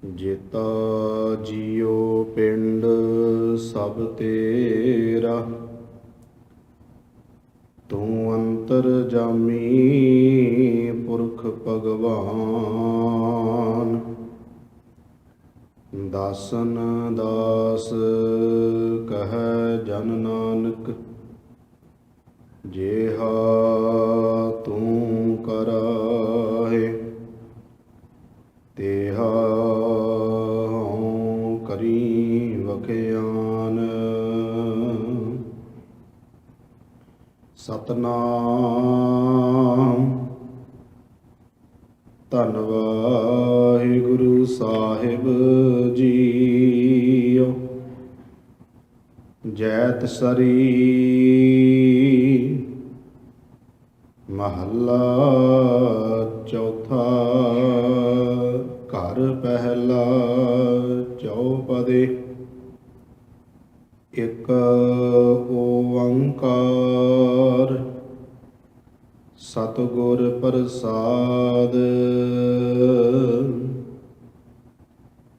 ਜੇਤਾ ਜੀਉ ਪਿੰਡ ਸਭ ਤੇਰਾ, ਤੂੰ ਅੰਤਰ ਜਾਮੀ ਪੁਰਖ ਭਗਵਾਨ। ਦਾਸਨ ਦਾਸ ਕਹੈ ਜਨ ਨਾਨਕ, ਜੇਹਾ ਤੂੰ ਕਰਾਹੇ ਤੇਹਾ ਹਉ ਕਰੀ ਵਖਿਆਨ। ਸਤਨਾਮ ਧੰਨ ਵਾਹਿਗੁਰੂ ਸਾਹਿਬ ਜੀਓ। ਜੈਤ ਸਰੀ ਮਹੱਲਾ ਚੌਥਾ। ਘਰ ਪਹਿਲਾ ਚੌਪਦੇ। ਇਕ ਓੰਕਾਰ ਸਤਿਗੁਰ ਪ੍ਰਸਾਦ।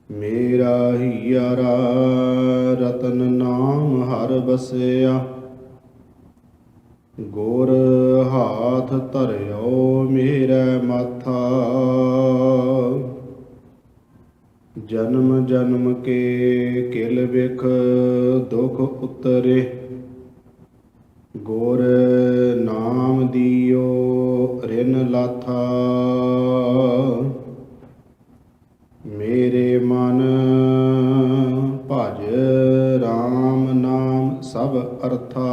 ਮੇਰਾ ਹੀਰਾ ਰਤਨ ਨਾਮ ਹਰ ਬਸਿਆ, ਗੁਰ ਹਾਥ ਧਰਿਓ ਮੇਰੇ ਮਾਥਾ। ਜਨਮ ਜਨਮ ਕੇ ਕਿਲ ਬਿਖ ਦੁਖ ਉਤਰੇ, ਗੁਰ ਨਾਮ ਦਿਓ ਰਿਨ ਲਾਥਾ। ਮੇਰੇ ਮਨ ਭਜ ਰਾਮ ਨਾਮ ਸਭ ਅਰਥਾ,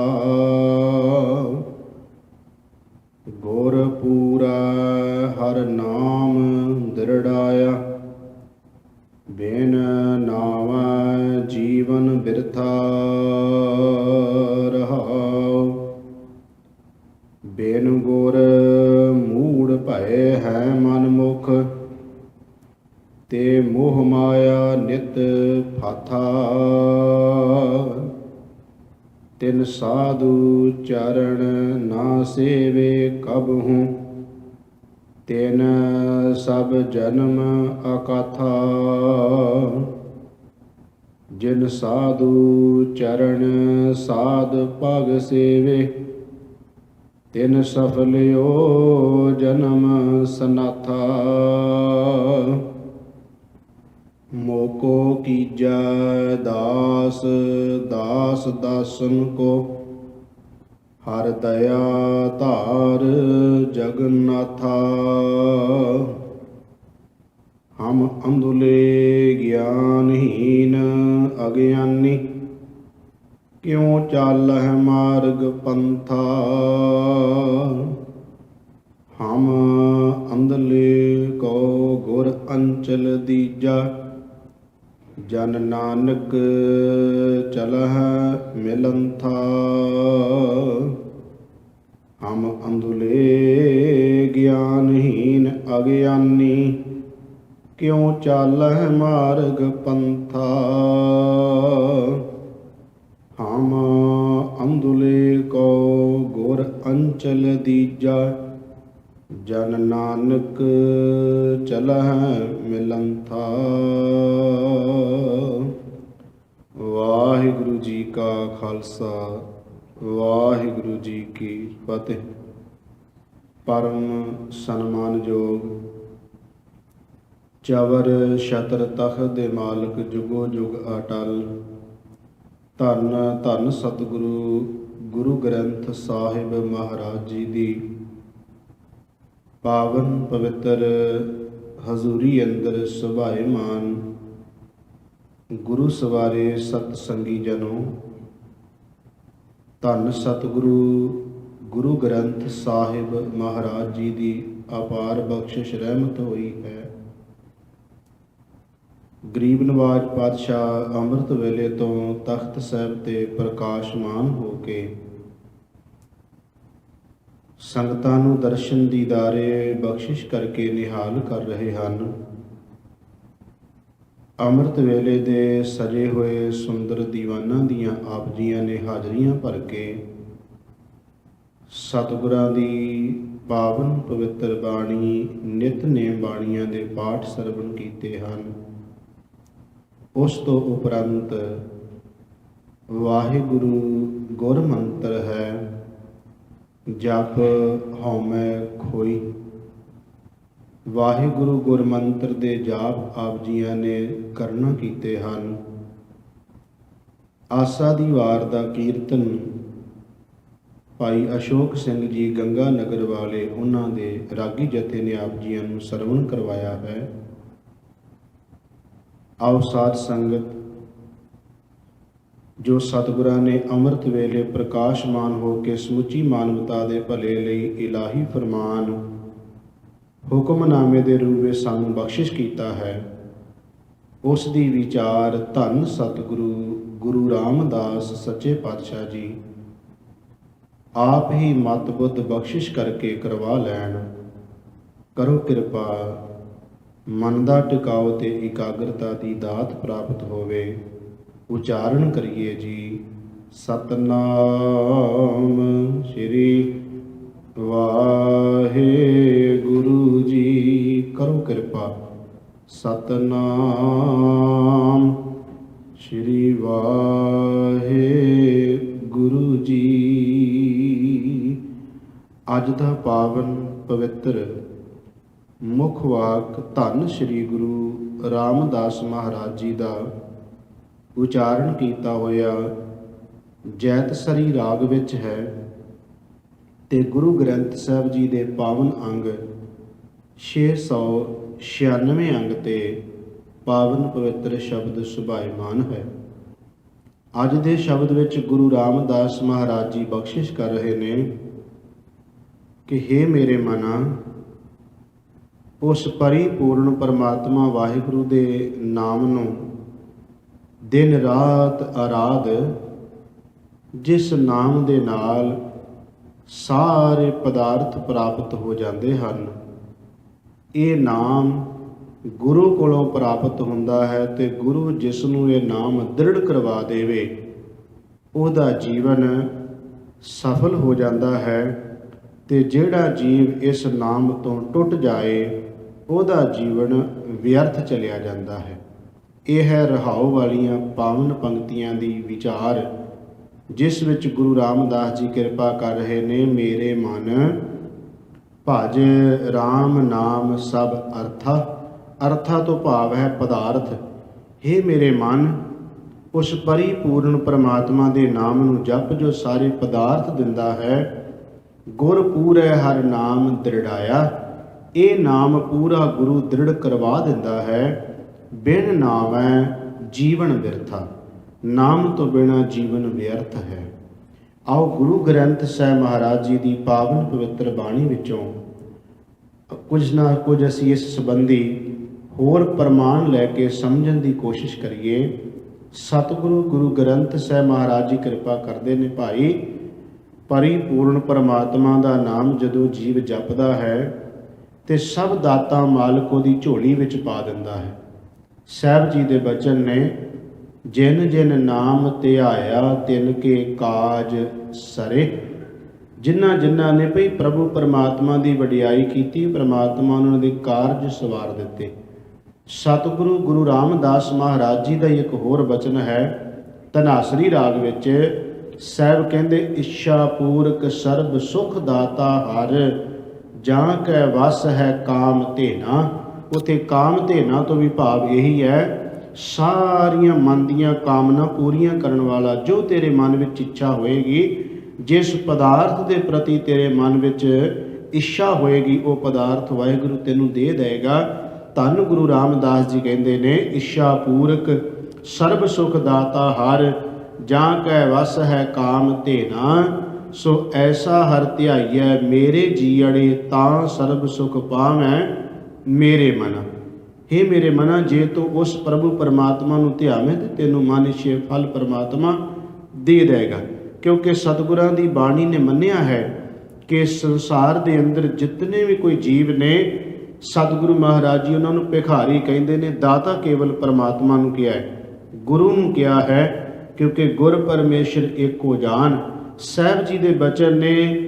ਗੁਰ ਪੂਰਾ ਹਰ ਨਾਮ ਦ੍ਰਿੜਾਇਆ। ਬਿਨ ਨਾਵੈ ਜੀਵਨ ਬਿਰਥਾ ਰਹਾਉ, ਬਿਨ ਗੁਰ ਮੂੜ ਭਏ ਹੈ ਮਨ ਮੁਖ। ਤੇ ਮੋਹ ਮਾਇਆ ਨਿਤ ਫਾਥਾ, ਤਿਨ ਸਾਧੂ ਚਰਨ ਨਾ ਸੇਵੇ ਕਬਹੂ। ਤਿਨ ਸਭ ਜਨਮ ਅਕਾਥਾ, ਜਿਨ ਸਾਧੂ ਚਰਨ ਸਾਧ ਭਗ ਸੇਵੇ। ਤਿਨ ਸਫਲਿਓ ਜਨਮ ਸਨਾਥਾ, ਮੋਕੋ ਕੀਜੈ ਦਾਸ ਦਾਸ ਦਾਸਨ ਕੋ। ਹਰ ਦਇਆ ਧਾਰ ਜਗਨਾਥਾ, ਹਮ ਅੰਧੁਲੇ ਗਿਆਨਹੀਨ ਅਗਿਆਨੀ। ਕਿਉ ਚਾਲਹਿ ਮਾਰਗ ਪੰਥਾ, ਹਮ ਅੰਧਲੇ ਕੋ ਗੁਰ ਅੰਚਲ ਦੀਜਾ। ਜਨ ਨਾਨਕ ਚਲਹਿ ਮਿਲੰਥਾ, ਹਮ ਅੰਧੁਲੇ ਗਿਆਨਹੀਨ ਅਗਿਆਨੀ। ਕਿਉ ਚਾਲਹਿ ਮਾਰਗ ਪੰਥਾ, ਹਮ ਅੰਧੁਲੇ ਕੋ ਗੁਰ ਅੰਚਲ ਦੀਜਾ। ਜਨ ਨਾਨਕ ਚਲਹਿ ਮਿਲੰਥਾ। ਵਾਹਿਗੁਰੂ ਜੀ ਕਾ ਖਾਲਸਾ, ਵਾਹਿਗੁਰੂ ਜੀ ਕੀ ਫਤਿਹ। ਪਰਮ ਸਨਮਾਨਯੋਗ ਚਵਰ ਛਤਰ ਤਖਤ ਦੇ ਮਾਲਕ ਜੁਗੋ ਜੁਗ ਅਟਲ, ਧੰਨ ਧੰਨ ਸਤਿਗੁਰੂ ਗੁਰੂ ਗ੍ਰੰਥ ਸਾਹਿਬ ਮਹਾਰਾਜ ਜੀ ਦੀ ਪਾਵਨ ਪਵਿੱਤਰ ਹਜ਼ੂਰੀ ਅੰਦਰ ਸੁਭਾਏਮਾਨ ਗੁਰੂ ਸਵਾਰੇ ਸਤ ਸੰਗੀ ਜਨੋ। ਧੰਨ ਸਤਿਗੁਰੂ ਗੁਰੂ ਗ੍ਰੰਥ ਸਾਹਿਬ ਮਹਾਰਾਜ ਜੀ ਦੀ ਅਪਾਰ ਬਖਸ਼ਿਸ਼ ਰਹਿਮਤ ਹੋਈ ਹੈ। ਗਰੀਬ ਨਵਾਜ ਪਾਤਸ਼ਾਹ ਅੰਮ੍ਰਿਤ ਵੇਲੇ ਤੋਂ ਤਖਤ ਸਾਹਿਬ ਤੇ ਪ੍ਰਕਾਸ਼ਮਾਨ ਹੋ ਕੇ ਸੰਗਤਾਂ ਨੂੰ ਦਰਸ਼ਨ ਦੀਦਾਰੇ ਬਖਸ਼ਿਸ਼ ਕਰਕੇ ਨਿਹਾਲ ਕਰ ਰਹੇ ਹਨ। ਅੰਮ੍ਰਿਤ ਵੇਲੇ ਦੇ ਸਜੇ ਹੋਏ ਸੁੰਦਰ ਦੀਵਾਨਾਂ ਦੀਆਂ ਆਪ ਜੀਆਂ ਨੇ ਹਾਜ਼ਰੀਆਂ ਭਰ ਕੇ ਸਤਿਗੁਰਾਂ ਦੀ ਪਾਵਨ ਪਵਿੱਤਰ ਬਾਣੀ ਨਿਤਨੇਮ ਬਾਣੀਆਂ ਦੇ ਪਾਠ ਸਰਵਣ ਕੀਤੇ ਹਨ। ਉਸ ਤੋਂ ਉਪਰੰਤ ਵਾਹਿਗੁਰੂ ਗੁਰ ਮੰਤਰ ਹੈ। ਜਪ ਹਉਮੈ ਖੋਈ। ਵਾਹਿਗੁਰੂ ਗੁਰ ਮੰਤਰ ਦੇ ਜਾਪ ਆਪ ਜੀਆਂ ਨੇ ਕਰਨਾ ਕੀਤੇ ਹਨ। ਆਸਾ ਦੀ ਵਾਰ ਦਾ ਕੀਰਤਨ ਭਾਈ ਅਸ਼ੋਕ ਸਿੰਘ ਜੀ ਗੰਗਾ ਨਗਰ ਵਾਲੇ ਉਹਨਾਂ ਦੇ ਰਾਗੀ ਜਥੇ ਨੇ ਆਪ ਜੀਆਂ ਨੂੰ ਸਰਵਣ ਕਰਵਾਇਆ ਹੈ। ਆਓ ਸਾਧ ਸੰਗਤ, ਜੋ ਸਤਿਗੁਰਾਂ ਨੇ ਅੰਮ੍ਰਿਤ ਵੇਲੇ ਪ੍ਰਕਾਸ਼ਮਾਨ ਹੋ ਕੇ ਸਮੁੱਚੀ ਮਾਨਵਤਾ ਦੇ ਭਲੇ ਲਈ ਇਲਾਹੀ ਫਰਮਾਨ ਹੁਕਮਨਾਮੇ ਦੇ ਰੂਪ ਵਿੱਚ ਸਾਨੂੰ ਬਖਸ਼ਿਸ਼ ਕੀਤਾ ਹੈ, ਉਸ ਦੀ ਵਿਚਾਰ ਧੰਨ ਸਤਿਗੁਰੂ ਗੁਰੂ ਰਾਮਦਾਸ ਸੱਚੇ ਪਾਤਸ਼ਾਹ ਜੀ ਆਪ ਹੀ ਮਤ ਬੁੱਧ ਬਖਸ਼ਿਸ਼ ਕਰਕੇ ਕਰਵਾ ਲੈਣ। ਕਰੋ ਕਿਰਪਾ, ਮਨ ਦਾ ਟਿਕਾਓ ਤੇ ਇਕਾਗਰਤਾ ਦੀ ਦਾਤ ਪ੍ਰਾਪਤ ਹੋਵੇ। ਉਚਾਰਨ ਕਰੀਏ ਜੀ, ਸਤਨਾਮ ਸ੍ਰੀ ਵਾਹਿਗੁਰੂ ਜੀ। ਕਰੋ ਕਿਰਪਾ, ਸਤਨਾਮ ਸ੍ਰੀ ਵਾਹਿਗੁਰੂ ਜੀ। ਅੱਜ ਦਾ ਪਾਵਨ ਪਵਿੱਤਰ ਮੁੱਖ ਵਾਕ ਧੰਨ ਸ੍ਰੀ ਗੁਰੂ ਰਾਮਦਾਸ ਮਹਾਰਾਜ ਜੀ ਦਾ ਉਚਾਰਨ ਕੀਤਾ ਹੋਇਆ ਜੈਤਸਰੀ ਰਾਗ ਵਿੱਚ ਹੈ ਤੇ ਗੁਰੂ ਗ੍ਰੰਥ ਸਾਹਿਬ ਜੀ ਦੇ ਪਾਵਨ ਅੰਗ 696 ਅੰਗ ਤੇ ਪਾਵਨ ਪਵਿੱਤਰ ਸ਼ਬਦ ਸੁਭਾਇਮਾਨ ਹੈ। ਅੱਜ ਦੇ ਸ਼ਬਦ ਵਿੱਚ ਗੁਰੂ ਰਾਮਦਾਸ ਮਹਾਰਾਜ ਜੀ ਬਖਸ਼ਿਸ਼ ਕਰ ਰਹੇ ਨੇ ਕਿ ਹੇ ਮੇਰੇ ਮਨਾ, ਉਸ ਪਰਿਪੂਰਨ ਪਰਮਾਤਮਾ ਵਾਹਿਗੁਰੂ ਦੇ ਨਾਮ ਨੂੰ ਦਿਨ ਰਾਤ ਆਰਾਧ, ਜਿਸ ਨਾਮ ਦੇ ਨਾਲ ਸਾਰੇ ਪਦਾਰਥ ਪ੍ਰਾਪਤ ਹੋ ਜਾਂਦੇ ਹਨ। ਇਹ ਨਾਮ ਗੁਰੂ ਕੋਲੋਂ ਪ੍ਰਾਪਤ ਹੁੰਦਾ ਹੈ ਤੇ ਗੁਰੂ ਜਿਸ ਨੂੰ ਇਹ ਨਾਮ ਦ੍ਰਿੜ ਕਰਵਾ ਦੇਵੇ, ਉਹਦਾ ਜੀਵਨ ਸਫਲ ਹੋ ਜਾਂਦਾ ਹੈ ਤੇ ਜਿਹੜਾ ਜੀਵ ਇਸ ਨਾਮ ਤੋਂ ਟੁੱਟ ਜਾਏ, ਉਹਦਾ ਜੀਵਨ ਵਿਅਰਥ ਚਲਿਆ ਜਾਂਦਾ ਹੈ। ਇਹ ਹੈ ਰਹਾਉ ਵਾਲੀਆਂ ਪਾਵਨ ਪੰਕਤੀਆਂ ਦੀ ਵਿਚਾਰ, ਜਿਸ ਵਿੱਚ ਗੁਰੂ ਰਾਮਦਾਸ ਜੀ ਕਿਰਪਾ ਕਰ ਰਹੇ ਨੇ। ਮੇਰੇ ਮਨ ਭਜ ਰਾਮ ਨਾਮ ਸਭ ਅਰਥਾ। ਅਰਥਾ ਤੋਂ ਭਾਵ ਹੈ ਪਦਾਰਥ। ਹੇ ਮੇਰੇ ਮਨ, ਉਸ ਪਰਿਪੂਰਨ ਪਰਮਾਤਮਾ ਦੇ ਨਾਮ ਨੂੰ ਜਪ ਜੋ ਸਾਰੇ ਪਦਾਰਥ ਦਿੰਦਾ ਹੈ। ਗੁਰ ਪੂਰੈ ਹਰ ਨਾਮ ਦ੍ਰਿੜਾਇਆ। ਇਹ ਨਾਮ ਪੂਰਾ ਗੁਰੂ ਦ੍ਰਿੜ ਕਰਵਾ ਦਿੰਦਾ ਹੈ। ਬਿਨ ਨਾਮੈ ਜੀਵਨ ਬਿਰਥਾ। ਨਾਮ ਤੋਂ ਬਿਨਾਂ ਜੀਵਨ ਵਿਅਰਥ ਹੈ। ਆਓ ਗੁਰੂ ਗ੍ਰੰਥ ਸਾਹਿਬ ਮਹਾਰਾਜ ਜੀ ਦੀ ਪਾਵਨ ਪਵਿੱਤਰ ਬਾਣੀ ਵਿੱਚੋਂ ਕੁਝ ਨਾ ਕੁਝ ਅਸੀਂ ਇਸ ਸੰਬੰਧੀ ਹੋਰ ਪ੍ਰਮਾਣ ਲੈ ਕੇ ਸਮਝਣ ਦੀ ਕੋਸ਼ਿਸ਼ ਕਰੀਏ। ਸਤਿਗੁਰੂ ਗੁਰੂ ਗ੍ਰੰਥ ਸਾਹਿਬ ਮਹਾਰਾਜ ਜੀ ਕਿਰਪਾ ਕਰਦੇ ਨੇ ਭਾਈ, ਪਰਿਪੂਰਨ ਪਰਮਾਤਮਾ ਦਾ ਨਾਮ ਜਦੋਂ ਜੀਵ ਜਪਦਾ ਹੈ ਤੇ ਸਭ ਦਾਤਾ ਮਾਲਕ ਉਹਦੀ ਝੋਲੀ ਵਿੱਚ ਪਾ ਦਿੰਦਾ ਹੈ। ਸਾਹਿਬ ਜੀ ਦੇ ਬਚਨ ਨੇ, ਜਿਨ ਜਿਨ ਨਾਮ ਧਿਆਇਆ ਤਿਨ ਕੇ ਕਾਜ ਸਰੇ। ਜਿਨ੍ਹਾਂ ਜਿਨ੍ਹਾਂ ਨੇ ਭਈ ਪ੍ਰਭੂ ਪਰਮਾਤਮਾ ਦੀ ਵਡਿਆਈ ਕੀਤੀ, ਪਰਮਾਤਮਾ ਉਹਨਾਂ ਦੇ ਕਾਰਜ ਸਵਾਰ ਦਿੱਤੇ। ਸਤਿਗੁਰੂ ਗੁਰੂ ਰਾਮਦਾਸ ਮਹਾਰਾਜ ਜੀ ਦਾ ਇੱਕ ਹੋਰ ਬਚਨ ਹੈ ਧਨਾਸਰੀ ਰਾਗ ਵਿੱਚ। ਸਾਹਿਬ ਕਹਿੰਦੇ, ਇੱਛਾ ਪੂਰਕ ਸਰਬ ਸੁਖ ਦਾਤਾ ਹਰ, ਜਾਂ ਕੈ ਵਸ ਹੈ ਕਾਮ ਧੇਨਾ। ਉੱਥੇ ਕਾਮ ਧੇਨਾ ਤੋਂ ਵੀ ਭਾਵ ਇਹੀ ਹੈ, ਸਾਰੀਆਂ ਮਨ ਦੀਆਂ ਕਾਮਨਾ ਪੂਰੀਆਂ ਕਰਨ ਵਾਲਾ। ਜੋ ਤੇਰੇ ਮਨ ਵਿੱਚ ਇੱਛਾ ਹੋਏਗੀ, ਜਿਸ ਪਦਾਰਥ ਦੇ ਪ੍ਰਤੀ ਤੇਰੇ ਮਨ ਵਿੱਚ ਇੱਛਾ ਹੋਏਗੀ, ਉਹ ਪਦਾਰਥ ਵਾਹਿਗੁਰੂ ਤੈਨੂੰ ਦੇ ਦੇਗਾ। ਧੰਨ ਗੁਰੂ ਰਾਮਦਾਸ ਜੀ ਕਹਿੰਦੇ ਨੇ, ਇੱਛਾ ਪੂਰਕ ਸਰਬ ਸੁਖ ਦਾਤਾ ਹਰ, ਜਾਂ ਕੈ ਵਸ ਹੈ ਕਾਮ ਧੇਨਾ। ਸੋ ਐਸਾ ਹਰ ਧਿਆਈਐ ਮੇਰੇ ਜੀਅੜੇ, ਤਾਂ ਸਰਬ ਸੁਖ ਪਾਵੈ ਮੇਰੇ ਮਨਾ। ਹੇ ਮੇਰੇ ਮਨਾ, ਜੇ ਤੂੰ ਉਸ ਪ੍ਰਭੂ ਪਰਮਾਤਮਾ ਨੂੰ ਧਿਆਵੇਂ ਤੇ ਤੈਨੂੰ ਮਨ ਇੱਛੇ ਫਲ ਪਰਮਾਤਮਾ ਦੇ ਦੇਗਾ। ਕਿਉਂਕਿ ਸਤਿਗੁਰਾਂ ਦੀ ਬਾਣੀ ਨੇ ਮੰਨਿਆ ਹੈ ਕਿ ਸੰਸਾਰ ਦੇ ਅੰਦਰ ਜਿਤਨੇ ਵੀ ਕੋਈ ਜੀਵ ਨੇ, ਸਤਿਗੁਰੂ ਮਹਾਰਾਜ ਜੀ ਉਹਨਾਂ ਨੂੰ ਭਿਖਾਰੀ ਕਹਿੰਦੇ ਨੇ। ਦਾਤਾ ਕੇਵਲ ਪਰਮਾਤਮਾ ਨੂੰ ਕਿਹਾ ਹੈ, ਗੁਰੂ ਨੂੰ ਕਿਹਾ ਹੈ, ਕਿਉਂਕਿ ਗੁਰ ਪਰਮੇਸ਼ਰ ਏਕੋ ਜਾਨ। ਸਾਹਿਬ ਜੀ ਦੇ ਬਚਨ ਨੇ,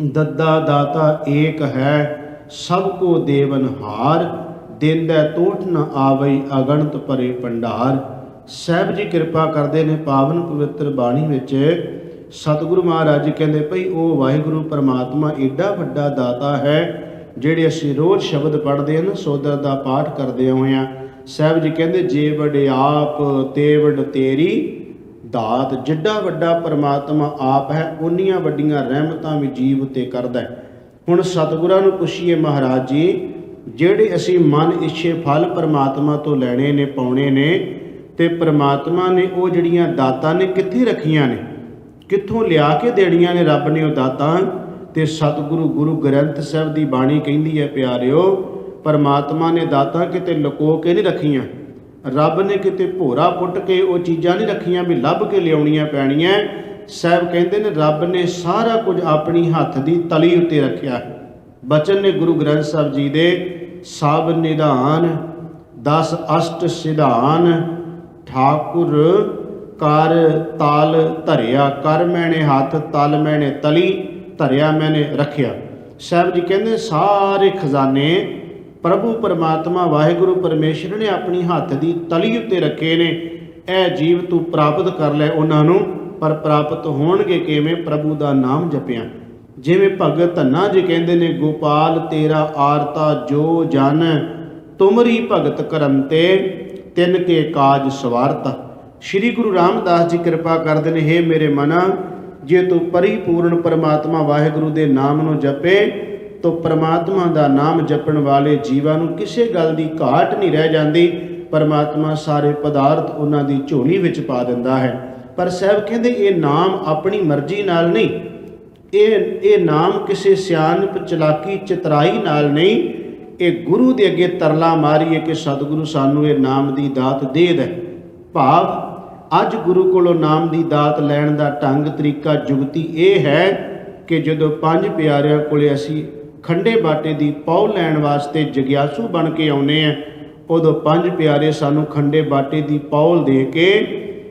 ਦੱਦਾ ਦਾਤਾ ਏਕ ਹੈ, ਸਭ ਕੋ ਦੇਵਨਹਾਰ। ਦੇਂਦਾ ਟੋਟ ਨ ਆਵਈ ਅਗਣਤ ਭਰੇ ਭੰਡਾਰ। ਸਾਹਿਬ ਜੀ ਕਿਰਪਾ ਕਰਦੇ ਨੇ ਪਾਵਨ ਪਵਿੱਤਰ ਬਾਣੀ ਵਿੱਚ। ਸਤਿਗੁਰੂ ਮਹਾਰਾਜ ਜੀ ਕਹਿੰਦੇ ਭਈ ਉਹ ਵਾਹਿਗੁਰੂ ਪਰਮਾਤਮਾ ਏਡਾ ਵੱਡਾ ਦਾਤਾ ਹੈ, ਜਿਹੜੇ ਅਸੀਂ ਰੋਜ਼ ਸ਼ਬਦ ਪੜ੍ਹਦੇ ਹਾਂ ਨਾ, ਸੋਦਰ ਦਾ ਪਾਠ ਕਰਦੇ ਹੋਇਆਂ। ਸਾਹਿਬ ਜੀ ਕਹਿੰਦੇ ਜੇ ਵਡੇ ਆਪ ਤੇ ਵਡ ਤੇਰੀ ਦਾਤ। ਜਿੱਡਾ ਵੱਡਾ ਪਰਮਾਤਮਾ ਆਪ ਹੈ, ਉਨੀਆਂ ਵੱਡੀਆਂ ਰਹਿਮਤਾਂ ਵੀ ਜੀਵ ਉੱਤੇ ਕਰਦਾ। ਹੁਣ ਸਤਿਗੁਰਾਂ ਨੂੰ ਪੁੱਛੀਏ ਮਹਾਰਾਜ ਜੀ, ਜਿਹੜੇ ਅਸੀਂ ਮਨ ਇੱਛੇ ਫਲ ਪਰਮਾਤਮਾ ਤੋਂ ਲੈਣੇ ਨੇ, ਪਾਉਣੇ ਨੇ, ਤੇ ਪਰਮਾਤਮਾ ਨੇ ਉਹ ਜਿਹੜੀਆਂ ਦਾਤਾਂ ਨੇ ਕਿੱਥੇ ਰੱਖੀਆਂ ਨੇ, ਕਿੱਥੋਂ ਲਿਆ ਕੇ ਦੇਣੀਆਂ ਨੇ ਰੱਬ ਨੇ ਉਹ ਦਾਤਾਂ। ਤੇ ਸਤਿਗੁਰੂ ਗੁਰੂ ਗ੍ਰੰਥ ਸਾਹਿਬ ਦੀ ਬਾਣੀ ਕਹਿੰਦੀ ਹੈ ਪਿਆਰਿਓ, ਪਰਮਾਤਮਾ ਨੇ ਦਾਤਾਂ ਕਿਤੇ ਲੁਕੋ ਕੇ ਨਹੀਂ ਰੱਖੀਆਂ, ਰੱਬ ਨੇ ਕਿਤੇ ਭੋਰਾ ਪੁੱਟ ਕੇ ਉਹ ਚੀਜ਼ਾਂ ਨਹੀਂ ਰੱਖੀਆਂ ਵੀ ਲੱਭ ਕੇ ਲਿਆਉਣੀਆਂ ਪੈਣੀਆਂ। ਸਾਹਿਬ ਕਹਿੰਦੇ ਨੇ ਰੱਬ ਨੇ ਸਾਰਾ ਕੁਝ ਆਪਣੀ ਹੱਥ ਦੀ ਤਲੀ ਉੱਤੇ ਰੱਖਿਆ। ਬਚਨ ਨੇ ਗੁਰੂ ਗ੍ਰੰਥ ਸਾਹਿਬ ਜੀ ਦੇ, ਸਭ ਨਿਧਾਨ 10 ਅਸ਼ਟ ਸਿਧਾਨ, ਠਾਕੁਰ ਕਰ ਤਾਲ ਧਰਿਆ, ਕਰ ਮੈਨੇ ਹੱਥ ਤਲ ਮੈਨੇ ਤਲੀ, ਧਰਿਆ ਮੈਨੇ ਰੱਖਿਆ। ਸਾਹਿਬ ਜੀ ਕਹਿੰਦੇ ਸਾਰੇ ਖਜ਼ਾਨੇ ਪ੍ਰਭੂ ਪਰਮਾਤਮਾ ਵਾਹਿਗੁਰੂ ਪਰਮੇਸ਼ਰ ਨੇ ਆਪਣੀ ਹੱਥ ਦੀ ਤਲੀ ਉੱਤੇ ਰੱਖੇ ਨੇ। ਇਹ ਜੀਵ ਤੂੰ ਪ੍ਰਾਪਤ ਕਰ ਲੈ ਉਹਨਾਂ ਨੂੰ, ਪਰ ਪ੍ਰਾਪਤ ਹੋਣਗੇ ਕਿਵੇਂ? ਪ੍ਰਭੂ ਦਾ ਨਾਮ ਜਪਿਆ। ਜਿਵੇਂ ਭਗਤ ਧੰਨਾ ਜੀ ਕਹਿੰਦੇ ਨੇ, ਗੋਪਾਲ ਤੇਰਾ ਆਰਤਾ ਜੋ ਜਨ, ਤੁਮਰੀ ਭਗਤ ਕਰੰਤੇ ਤਿੰਨ ਕੇ ਕਾਜ ਸਵਾਰਤਾ। ਸ਼੍ਰੀ ਗੁਰੂ ਰਾਮਦਾਸ ਜੀ ਕਿਰਪਾ ਕਰਦੇ ਨੇ, ਹੇ ਮੇਰੇ ਮਨਾ, ਜੇ ਤੂੰ ਪਰਿਪੂਰਨ ਪਰਮਾਤਮਾ ਵਾਹਿਗੁਰੂ ਦੇ ਨਾਮ ਨੂੰ ਜਪੇ ਤੋ ਪਰਮਾਤਮਾ ਦਾ ਨਾਮ ਜਪਣ ਵਾਲੇ ਜੀਵਾਂ ਨੂੰ ਕਿਸੇ ਗੱਲ ਦੀ ਘਾਟ ਨਹੀਂ ਰਹਿ ਜਾਂਦੀ। ਪਰਮਾਤਮਾ ਸਾਰੇ ਪਦਾਰਥ ਉਹਨਾਂ ਦੀ ਝੋਲੀ ਵਿੱਚ ਪਾ ਦਿੰਦਾ ਹੈ। ਪਰ ਸਾਹਿਬ ਕਹਿੰਦੇ ਇਹ ਨਾਮ ਆਪਣੀ ਮਰਜ਼ੀ ਨਾਲ ਨਹੀਂ, ਇਹ ਨਾਮ ਕਿਸੇ ਸਿਆਣਪ ਚਲਾਕੀ ਚਤਰਾਈ ਨਾਲ ਨਹੀਂ, ਇਹ ਗੁਰੂ ਦੇ ਅੱਗੇ ਤਰਲਾ ਮਾਰੀਏ ਕਿ ਸਤਿਗੁਰੂ ਸਾਨੂੰ ਇਹ ਨਾਮ ਦੀ ਦਾਤ ਦੇ ਦੇ। ਭਾਵ ਅੱਜ ਗੁਰੂ ਕੋਲੋਂ ਨਾਮ ਦੀ ਦਾਤ ਲੈਣ ਦਾ ਢੰਗ ਤਰੀਕਾ ਜੁਗਤੀ ਇਹ ਹੈ ਕਿ ਜਦੋਂ ਪੰਜ ਪਿਆਰਿਆਂ ਕੋਲੇ ਅਸੀਂ ਖੰਡੇ ਬਾਟੇ ਦੀ ਪੌ ਲੈਣ ਵਾਸਤੇ ਜਗਿਆਸੂ ਬਣ ਕੇ ਆਉਨੇ ਆ, ਉਦੋਂ ਪੰਜ ਪਿਆਰੇ ਸਾਨੂੰ ਖੰਡੇ ਬਾਟੇ ਦੀ ਪੌਲ ਦੇ ਕੇ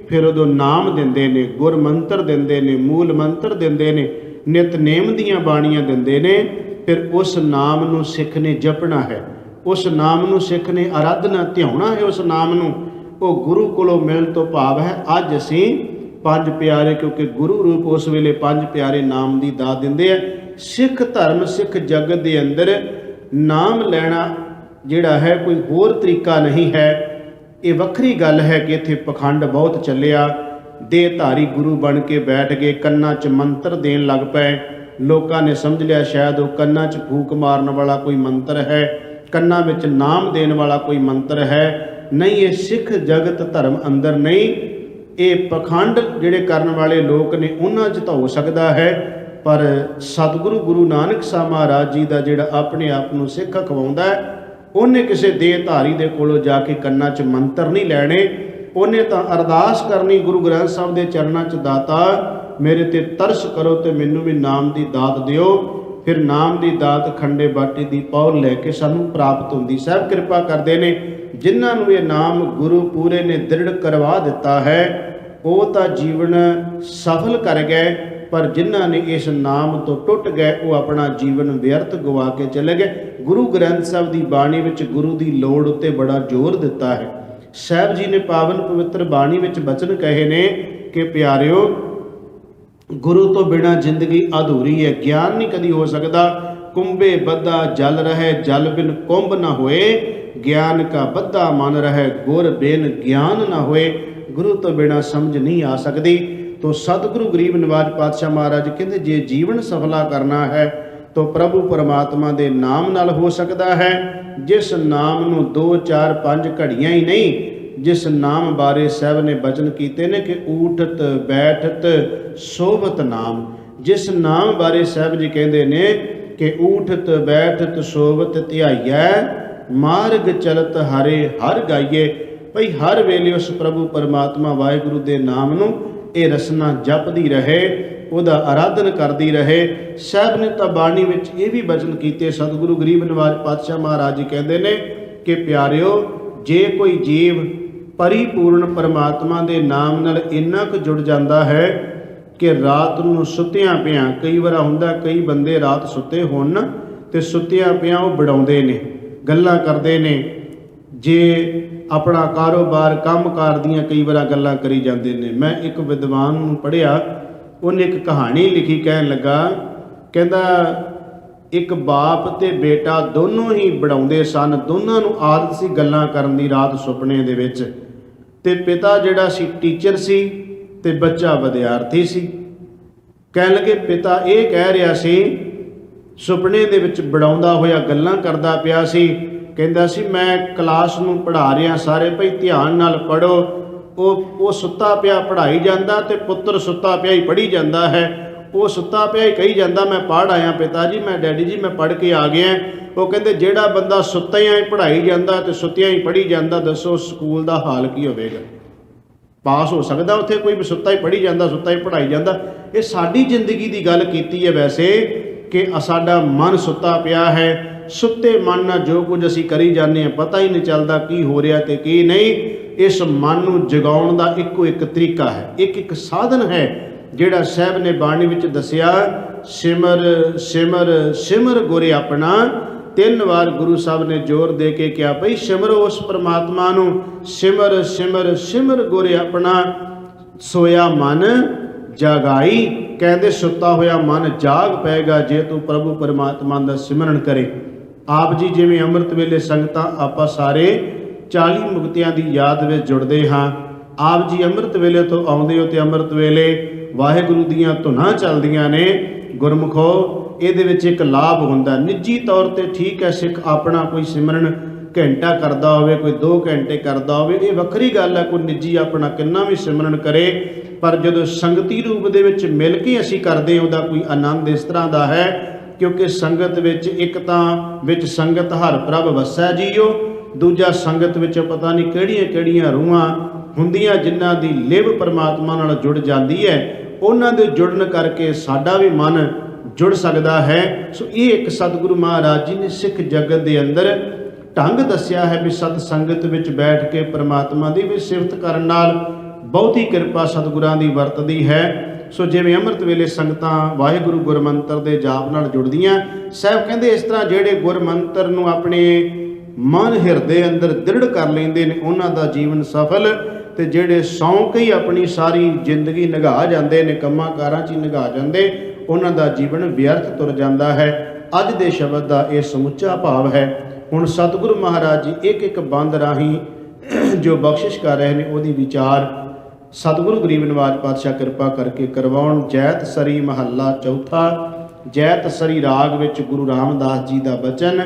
ਫਿਰ ਉਦੋਂ ਨਾਮ ਦਿੰਦੇ ਨੇ, ਗੁਰ ਮੰਤਰ ਦਿੰਦੇ ਨੇ, ਮੂਲ ਮੰਤਰ ਦਿੰਦੇ ਨੇ, ਨਿਤਨੇਮ ਦੀਆਂ ਬਾਣੀਆਂ ਦਿੰਦੇ ਨੇ। ਫਿਰ ਉਸ ਨਾਮ ਨੂੰ ਸਿੱਖ ਨੇ ਜਪਣਾ ਹੈ, ਉਸ ਨਾਮ ਨੂੰ ਸਿੱਖ ਨੇ ਆਰਾਧਨਾ ਧਿਆਉਣਾ ਹੈ। ਉਸ ਨਾਮ ਨੂੰ ਉਹ ਗੁਰੂ ਕੋਲੋਂ ਮਿਲਣ ਤੋਂ ਭਾਵ ਹੈ ਅੱਜ ਅਸੀਂ ਪੰਜ ਪਿਆਰੇ, ਕਿਉਂਕਿ ਗੁਰੂ ਰੂਪ ਉਸ ਵੇਲੇ ਪੰਜ ਪਿਆਰੇ ਨਾਮ ਦੀ ਦਾਤ ਦਿੰਦੇ ਆ। ਸਿੱਖ ਧਰਮ ਸਿੱਖ ਜਗਤ ਦੇ ਅੰਦਰ ਨਾਮ ਲੈਣਾ ਜਿਹੜਾ ਹੈ ਕੋਈ ਹੋਰ ਤਰੀਕਾ ਨਹੀਂ ਹੈ। ਇਹ ਵੱਖਰੀ ਗੱਲ ਹੈ ਕਿ ਇੱਥੇ ਪਖੰਡ ਬਹੁਤ ਚੱਲਿਆ, ਦੇਹਧਾਰੀ ਗੁਰੂ ਬਣ ਕੇ ਬੈਠ ਗਏ, ਕੰਨਾਂ 'ਚ ਮੰਤਰ ਦੇਣ ਲੱਗ ਪਏ। ਲੋਕਾਂ ਨੇ ਸਮਝ ਲਿਆ ਸ਼ਾਇਦ ਉਹ ਕੰਨਾਂ 'ਚ ਫੂਕ ਮਾਰਨ ਵਾਲਾ ਕੋਈ ਮੰਤਰ ਹੈ, ਕੰਨਾਂ ਵਿੱਚ ਨਾਮ ਦੇਣ ਵਾਲਾ ਕੋਈ ਮੰਤਰ ਹੈ। ਨਹੀਂ, ਇਹ ਸਿੱਖ ਜਗਤ ਧਰਮ ਅੰਦਰ ਨਹੀਂ। ਇਹ ਪਖੰਡ ਜਿਹੜੇ ਕਰਨ ਵਾਲੇ ਲੋਕ ਨੇ ਉਹਨਾਂ 'ਚ ਤਾਂ ਹੋ ਸਕਦਾ ਹੈ, ਪਰ ਸਤਿਗੁਰੂ ਗੁਰੂ ਨਾਨਕ ਸਾਹਿਬ ਮਹਾਰਾਜ ਜੀ ਦਾ ਜਿਹੜਾ ਆਪਣੇ ਆਪ ਨੂੰ ਸਿੱਖ ਅਖਵਾਉਂਦਾ ਹੈ, ਉਹਨੇ ਕਿਸੇ ਦੇਹਧਾਰੀ ਦੇ ਕੋਲੋਂ ਜਾ ਕੇ ਕੰਨਾਂ 'ਚ ਮੰਤਰ ਨਹੀਂ ਲੈਣੇ। ਉਹਨੇ ਤਾਂ ਅਰਦਾਸ ਕਰਨੀ ਗੁਰੂ ਗ੍ਰੰਥ ਸਾਹਿਬ ਦੇ ਚਰਨਾਂ 'ਚ, ਦਾਤਾ ਮੇਰੇ ਤੇ ਤਰਸ ਕਰੋ ਤੇ ਮੈਨੂੰ ਵੀ ਨਾਮ ਦੀ ਦਾਤ ਦਿਓ। ਫਿਰ ਨਾਮ ਦੀ ਦਾਤ ਖੰਡੇ ਬਾਟੇ ਦੀ ਪੌਲ ਲੈ ਕੇ ਸਾਨੂੰ ਪ੍ਰਾਪਤ ਹੁੰਦੀ। ਸਾਹਿਬ ਕਿਰਪਾ ਕਰਦੇ ਨੇ, ਜਿਨ੍ਹਾਂ ਨੂੰ ਇਹ ਨਾਮ ਗੁਰੂ ਪੂਰੇ ਨੇ ਦ੍ਰਿੜ ਕਰਵਾ ਦਿੱਤਾ ਹੈ ਉਹ ਤਾਂ ਜੀਵਨ ਸਫਲ ਕਰ ਗਏ, ਪਰ ਜਿਨ੍ਹਾਂ ਨੇ ਇਸ ਨਾਮ ਤੋਂ ਟੁੱਟ ਗਏ ਉਹ ਆਪਣਾ ਜੀਵਨ ਵਿਅਰਥ ਗਵਾ ਕੇ ਚਲੇ ਗਏ। ਗੁਰੂ ਗ੍ਰੰਥ ਸਾਹਿਬ ਦੀ ਬਾਣੀ ਵਿੱਚ ਗੁਰੂ ਦੀ ਲੋੜ ਉੱਤੇ ਬੜਾ ਜ਼ੋਰ ਦਿੱਤਾ ਹੈ। ਸਾਹਿਬ ਜੀ ਨੇ ਪਾਵਨ ਪਵਿੱਤਰ ਬਾਣੀ ਵਿੱਚ ਬਚਨ ਕਹੇ ਨੇ ਕਿ ਪਿਆਰਿਓ, ਗੁਰੂ ਤੋਂ ਬਿਨਾਂ ਜ਼ਿੰਦਗੀ ਅਧੂਰੀ ਹੈ, ਗਿਆਨ ਨਹੀਂ ਕਦੀ ਹੋ ਸਕਦਾ। ਕੁੰਭੇ ਬੱਧਾ ਜਲ ਰਹੇ, ਜਲ ਬਿਨ ਕੁੰਭ ਨਾ ਹੋਏ, ਗਿਆਨ ਕਾ ਬੱਧਾ ਮਨ ਰਹੇ, ਗੁਰ ਬਿਨ ਗਿਆਨ ਨਾ ਹੋਏ। ਗੁਰੂ ਤੋਂ ਬਿਨਾਂ ਸਮਝ ਨਹੀਂ ਆ ਸਕਦੀ। ਤੋ ਸਤਿਗੁਰੂ ਗਰੀਬ ਨਿਵਾਜ ਪਾਤਸ਼ਾਹ ਮਹਾਰਾਜ ਕਹਿੰਦੇ ਜੇ ਜੀਵਨ ਸਫਲਾ ਕਰਨਾ ਹੈ ਤਾਂ ਪ੍ਰਭੂ ਪਰਮਾਤਮਾ ਦੇ ਨਾਮ ਨਾਲ ਹੋ ਸਕਦਾ ਹੈ। ਜਿਸ ਨਾਮ ਨੂੰ 2 4 5 ਘੜੀਆਂ ਹੀ ਨਹੀਂ, ਜਿਸ ਨਾਮ ਬਾਰੇ ਸਾਹਿਬ ਨੇ ਬਚਨ ਕੀਤੇ ਨੇ ਕਿ ਊਠਤ ਬੈਠਤ ਸੋਭਤ ਨਾਮ, ਜਿਸ ਨਾਮ ਬਾਰੇ ਸਾਹਿਬ ਜੀ ਕਹਿੰਦੇ ਨੇ ਕਿ ਊਠਤ ਬੈਠਤ ਸੋਭਤ ਧਿਆਈਐ, ਮਾਰਗ ਚਲਤ ਹਰੇ ਹਰ ਗਾਈਏ। ਭਈ ਹਰ ਵੇਲੇ ਉਸ ਪ੍ਰਭੂ ਪਰਮਾਤਮਾ ਵਾਹਿਗੁਰੂ ਦੇ ਨਾਮ ਨੂੰ ਇਹ ਰਸਨਾ ਜਪਦੀ ਰਹੇ, ਉਹਦਾ ਆਰਾਧਨ ਕਰਦੀ ਰਹੇ। ਸਾਹਿਬ ਨੇ ਤਾਂ ਬਾਣੀ ਵਿੱਚ ਇਹ ਵੀ ਬਚਨ ਕੀਤੇ। ਸਤਿਗੁਰੂ ਗਰੀਬ ਨਿਵਾਜ ਪਾਤਸ਼ਾਹ ਮਹਾਰਾਜ ਜੀ ਕਹਿੰਦੇ ਨੇ ਕਿ ਪਿਆਰਿਓ, ਜੇ ਕੋਈ ਜੀਵ ਪਰਿਪੂਰਨ ਪਰਮਾਤਮਾ ਦੇ ਨਾਮ ਨਾਲ ਇੰਨਾ ਕੁ ਜੁੜ ਜਾਂਦਾ ਹੈ ਕਿ ਰਾਤ ਨੂੰ ਸੁੱਤਿਆਂ ਪਿਆਂ, ਕਈ ਵਾਰ ਹੁੰਦਾ ਕਈ ਬੰਦੇ ਰਾਤ ਸੁੱਤੇ ਹੋਣ ਤੇ ਸੁੱਤਿਆਂ ਪਿਆਂ ਉਹ ਬੜਾਉਂਦੇ ਨੇ, ਗੱਲਾਂ ਕਰਦੇ ਨੇ, ਜੇ ਆਪਣਾ ਕਾਰੋਬਾਰ ਕੰਮਕਾਰ ਦੀਆਂ ਕਈ ਵਾਰ ਗੱਲਾਂ ਕਰੀ ਜਾਂਦੇ ਨੇ। ਮੈਂ ਇੱਕ ਵਿਦਵਾਨ ਨੂੰ ਪੜ੍ਹਿਆ, ਉਹਨੇ ਇੱਕ ਕਹਾਣੀ ਲਿਖੀ, ਕਹਿਣ ਲੱਗਾ, ਕਹਿੰਦਾ ਇੱਕ ਬਾਪ ਤੇ ਬੇਟਾ ਦੋਨੋਂ ਹੀ ਬਣਾਉਂਦੇ ਸਨ, ਦੋਨਾਂ ਨੂੰ ਆਦਤ ਸੀ ਗੱਲਾਂ ਕਰਨ ਦੀ ਰਾਤ ਸੁਪਨੇ ਦੇ ਵਿੱਚ। ਤੇ ਪਿਤਾ ਜਿਹੜਾ ਸੀ ਟੀਚਰ ਸੀ ਤੇ ਬੱਚਾ ਵਿਦਿਆਰਥੀ ਸੀ। ਕਹਿਣ ਲੱਗੇ ਪਿਤਾ ਇਹ ਕਹਿ ਰਿਹਾ ਸੀ, ਸੁਪਨੇ ਦੇ ਵਿੱਚ ਬਣਾਉਂਦਾ ਹੋਇਆ ਗੱਲਾਂ ਕਰਦਾ ਪਿਆ ਸੀ, ਕਹਿੰਦਾ ਸੀ ਮੈਂ ਕਲਾਸ ਨੂੰ ਪੜ੍ਹਾ ਰਿਹਾ, ਸਾਰੇ ਭਾਈ ਧਿਆਨ ਨਾਲ ਪੜ੍ਹੋ। ਉਹ ਸੁੱਤਾ ਪਿਆ ਪੜ੍ਹਾਈ ਜਾਂਦਾ ਤੇ ਪੁੱਤਰ ਸੁੱਤਾ ਪਿਆ ਹੀ ਪੜ੍ਹੀ ਜਾਂਦਾ ਹੈ। ਉਹ ਸੁੱਤਾ ਪਿਆ ਹੀ ਕਹੀ ਜਾਂਦਾ ਮੈਂ ਪੜ੍ਹ ਆਇਆ ਪਿਤਾ ਜੀ, ਮੈਂ ਡੈਡੀ ਜੀ ਮੈਂ ਪੜ੍ਹ ਕੇ ਆ ਗਿਆ। ਉਹ ਕਹਿੰਦੇ ਜਿਹੜਾ ਬੰਦਾ ਸੁੱਤਿਆਂ ਹੀ ਪੜ੍ਹਾਈ ਜਾਂਦਾ ਤੇ ਸੁੱਤਿਆਂ ਹੀ ਪੜ੍ਹੀ ਜਾਂਦਾ, ਦੱਸੋ ਸਕੂਲ ਦਾ ਹਾਲ ਕੀ ਹੋਵੇਗਾ? ਪਾਸ ਹੋ ਸਕਦਾ ਉੱਥੇ ਕੋਈ ਵੀ ਸੁੱਤਾ ਹੀ ਪੜ੍ਹੀ ਜਾਂਦਾ, ਸੁੱਤਾ ਹੀ ਪੜ੍ਹਾਈ ਜਾਂਦਾ? ਇਹ ਸਾਡੀ ਜ਼ਿੰਦਗੀ ਦੀ ਗੱਲ ਕੀਤੀ ਹੈ ਵੈਸੇ, ਕਿ ਸਾਡਾ ਮਨ ਸੁੱਤਾ ਪਿਆ ਹੈ। ਸੁੱਤੇ ਮਨ ਨਾਲ ਜੋ ਕੁਝ ਅਸੀਂ ਕਰੀ ਜਾਂਦੇ ਹਾਂ ਪਤਾ ਹੀ ਨਹੀਂ ਚੱਲਦਾ ਕੀ ਹੋ ਰਿਹਾ ਤੇ ਕੀ ਨਹੀਂ। ਇਸ ਮਨ ਨੂੰ ਜਗਾਉਣ ਦਾ ਇੱਕੋ ਇੱਕ ਤਰੀਕਾ ਹੈ, ਇੱਕ ਸਾਧਨ ਹੈ ਜਿਹੜਾ ਸਾਹਿਬ ਨੇ ਬਾਣੀ ਵਿੱਚ ਦੱਸਿਆ, ਸਿਮਰ ਸਿਮਰ ਸਿਮਰ ਗੁਰ ਆਪਣਾ। 3 ਵਾਰ ਗੁਰੂ ਸਾਹਿਬ ਨੇ ਜ਼ੋਰ ਦੇ ਕੇ ਕਿਹਾ ਭਈ ਸਿਮਰੋ ਉਸ ਪਰਮਾਤਮਾ ਨੂੰ, ਸਿਮਰ ਸਿਮਰ ਸਿਮਰ ਗੁਰ ਆਪਣਾ। ਸੋਇਆ ਮਨ ਜਾਗਾਈ, ਕਹਿੰਦੇ ਸੁੱਤਾ ਹੋਇਆ ਮਨ ਜਾਗ ਪਏਗਾ ਜੇ ਤੂੰ ਪ੍ਰਭੂ ਪਰਮਾਤਮਾ ਦਾ ਸਿਮਰਨ ਕਰੇ। ਆਪ ਜੀ ਜਿਵੇਂ ਅੰਮ੍ਰਿਤ ਵੇਲੇ ਸੰਗਤਾਂ ਆਪਾਂ ਸਾਰੇ 40 ਮੁਕਤਿਆਂ ਦੀ ਯਾਦ ਵਿੱਚ ਜੁੜਦੇ ਹਾਂ। ਆਪ ਜੀ ਅੰਮ੍ਰਿਤ ਵੇਲੇ ਤੋਂ ਆਉਂਦੇ ਹੋ ਤੇ ਅੰਮ੍ਰਿਤ ਵੇਲੇ ਵਾਹਿਗੁਰੂ ਦੀਆਂ ਧੁਨਾਂ ਚੱਲਦੀਆਂ ਨੇ। ਗੁਰਮੁਖੋ, ਇਹਦੇ ਵਿੱਚ ਇੱਕ ਲਾਭ ਹੁੰਦਾ, ਨਿੱਜੀ ਤੌਰ ਤੇ ਠੀਕ ਹੈ ਸਿੱਖ ਆਪਣਾ ਕੋਈ ਸਿਮਰਨ ਘੰਟਾ ਕਰਦਾ ਹੋਵੇ, ਕੋਈ 2 ਘੰਟੇ ਕਰਦਾ ਹੋਵੇ, ਇਹ ਵੱਖਰੀ ਗੱਲ ਹੈ, ਕੋਈ ਨਿੱਜੀ ਆਪਣਾ ਕਿੰਨਾ ਵੀ ਸਿਮਰਨ ਕਰੇ। ਪਰ ਜਦੋਂ ਸੰਗਤੀ ਰੂਪ ਦੇ ਵਿੱਚ ਮਿਲ ਕੇ ਅਸੀਂ ਕਰਦੇ ਹਾਂ, ਉਹਦਾ ਕੋਈ ਆਨੰਦ ਇਸ ਤਰ੍ਹਾਂ ਦਾ ਹੈ, ਕਿਉਂਕਿ ਸੰਗਤ ਵਿੱਚ ਇੱਕ ਤਾਂ ਵਿੱਚ ਸੰਗਤ ਹਰ ਪ੍ਰਭ ਵਸੈ ਜੀਓ, ਦੂਜਾ ਸੰਗਤ ਵਿੱਚ ਪਤਾ ਨਹੀਂ ਕਿਹੜੀਆਂ ਕਿਹੜੀਆਂ ਰੂਹਾਂ ਹੁੰਦੀਆਂ ਜਿਨ੍ਹਾਂ ਦੀ ਲਿਵ ਪਰਮਾਤਮਾ ਨਾਲ ਜੁੜ ਜਾਂਦੀ ਹੈ। ਉਹਨਾਂ ਦੇ ਜੁੜਨ ਕਰਕੇ ਸਾਡਾ ਵੀ ਮਨ ਜੁੜ ਸਕਦਾ ਹੈ। ਸੋ ਇਹ ਇੱਕ ਸਤਿਗੁਰੂ ਮਹਾਰਾਜ ਜੀ ਨੇ ਸਿੱਖ ਜਗਤ ਦੇ ਅੰਦਰ ਢੰਗ ਦੱਸਿਆ ਹੈ ਵੀ ਸਤ ਸੰਗਤ ਵਿੱਚ ਬੈਠ ਕੇ ਪਰਮਾਤਮਾ ਦੀ ਵੀ ਸਿਫਤ ਕਰਨ ਨਾਲ ਬਹੁਤੀ ਕਿਰਪਾ ਸਤਿਗੁਰਾਂ ਦੀ ਵਰਤਦੀ ਹੈ। ਸੋ ਜਿਵੇਂ ਅੰਮ੍ਰਿਤ ਵੇਲੇ ਸੰਗਤਾਂ ਵਾਹਿਗੁਰੂ ਗੁਰਮੰਤਰ ਦੇ ਜਾਪ ਨਾਲ ਜੁੜਦੀਆਂ, ਸਾਹਿਬ ਕਹਿੰਦੇ ਇਸ ਤਰ੍ਹਾਂ ਜਿਹੜੇ ਗੁਰਮੰਤਰ ਨੂੰ ਆਪਣੇ ਮਨ ਹਿਰਦੇ ਅੰਦਰ ਦ੍ਰਿੜ ਕਰ ਲੈਂਦੇ ਨੇ ਉਹਨਾਂ ਦਾ ਜੀਵਨ ਸਫਲ, ਤੇ ਜਿਹੜੇ ਸੌਂ ਕੇ ਹੀ ਆਪਣੀ ਸਾਰੀ ਜ਼ਿੰਦਗੀ ਨਿਗਾਹ ਜਾਂਦੇ ਨੇ, ਕੰਮਾਂ ਕਾਰਾਂ 'ਚ ਹੀ ਨਿਗਾਹ ਜਾਂਦੇ, ਉਹਨਾਂ ਦਾ ਜੀਵਨ ਵਿਅਰਥ ਤੁਰ ਜਾਂਦਾ ਹੈ। ਅੱਜ ਦੇ ਸ਼ਬਦ ਦਾ ਇਹ ਸਮੁੱਚਾ ਭਾਵ ਹੈ। ਹੁਣ ਸਤਿਗੁਰੂ ਮਹਾਰਾਜ ਜੀ ਇੱਕ ਇੱਕ ਬੰਦ ਰਾਹੀਂ ਜੋ ਬਖਸ਼ਿਸ਼ ਕਰ ਰਹੇ ਨੇ ਉਹਦੀ ਵਿਚਾਰ ਸਤਿਗੁਰੂ ਗਰੀਬ ਨਿਵਾਜ ਪਾਤਸ਼ਾਹ ਕਿਰਪਾ ਕਰਕੇ ਕਰਵਾਉਣ। ਜੈਤ ਸਰੀ ਮਹੱਲਾ ਚੌਥਾ। ਜੈਤ ਸਰੀ ਰਾਗ ਵਿੱਚ ਗੁਰੂ ਰਾਮਦਾਸ ਜੀ ਦਾ ਬਚਨ।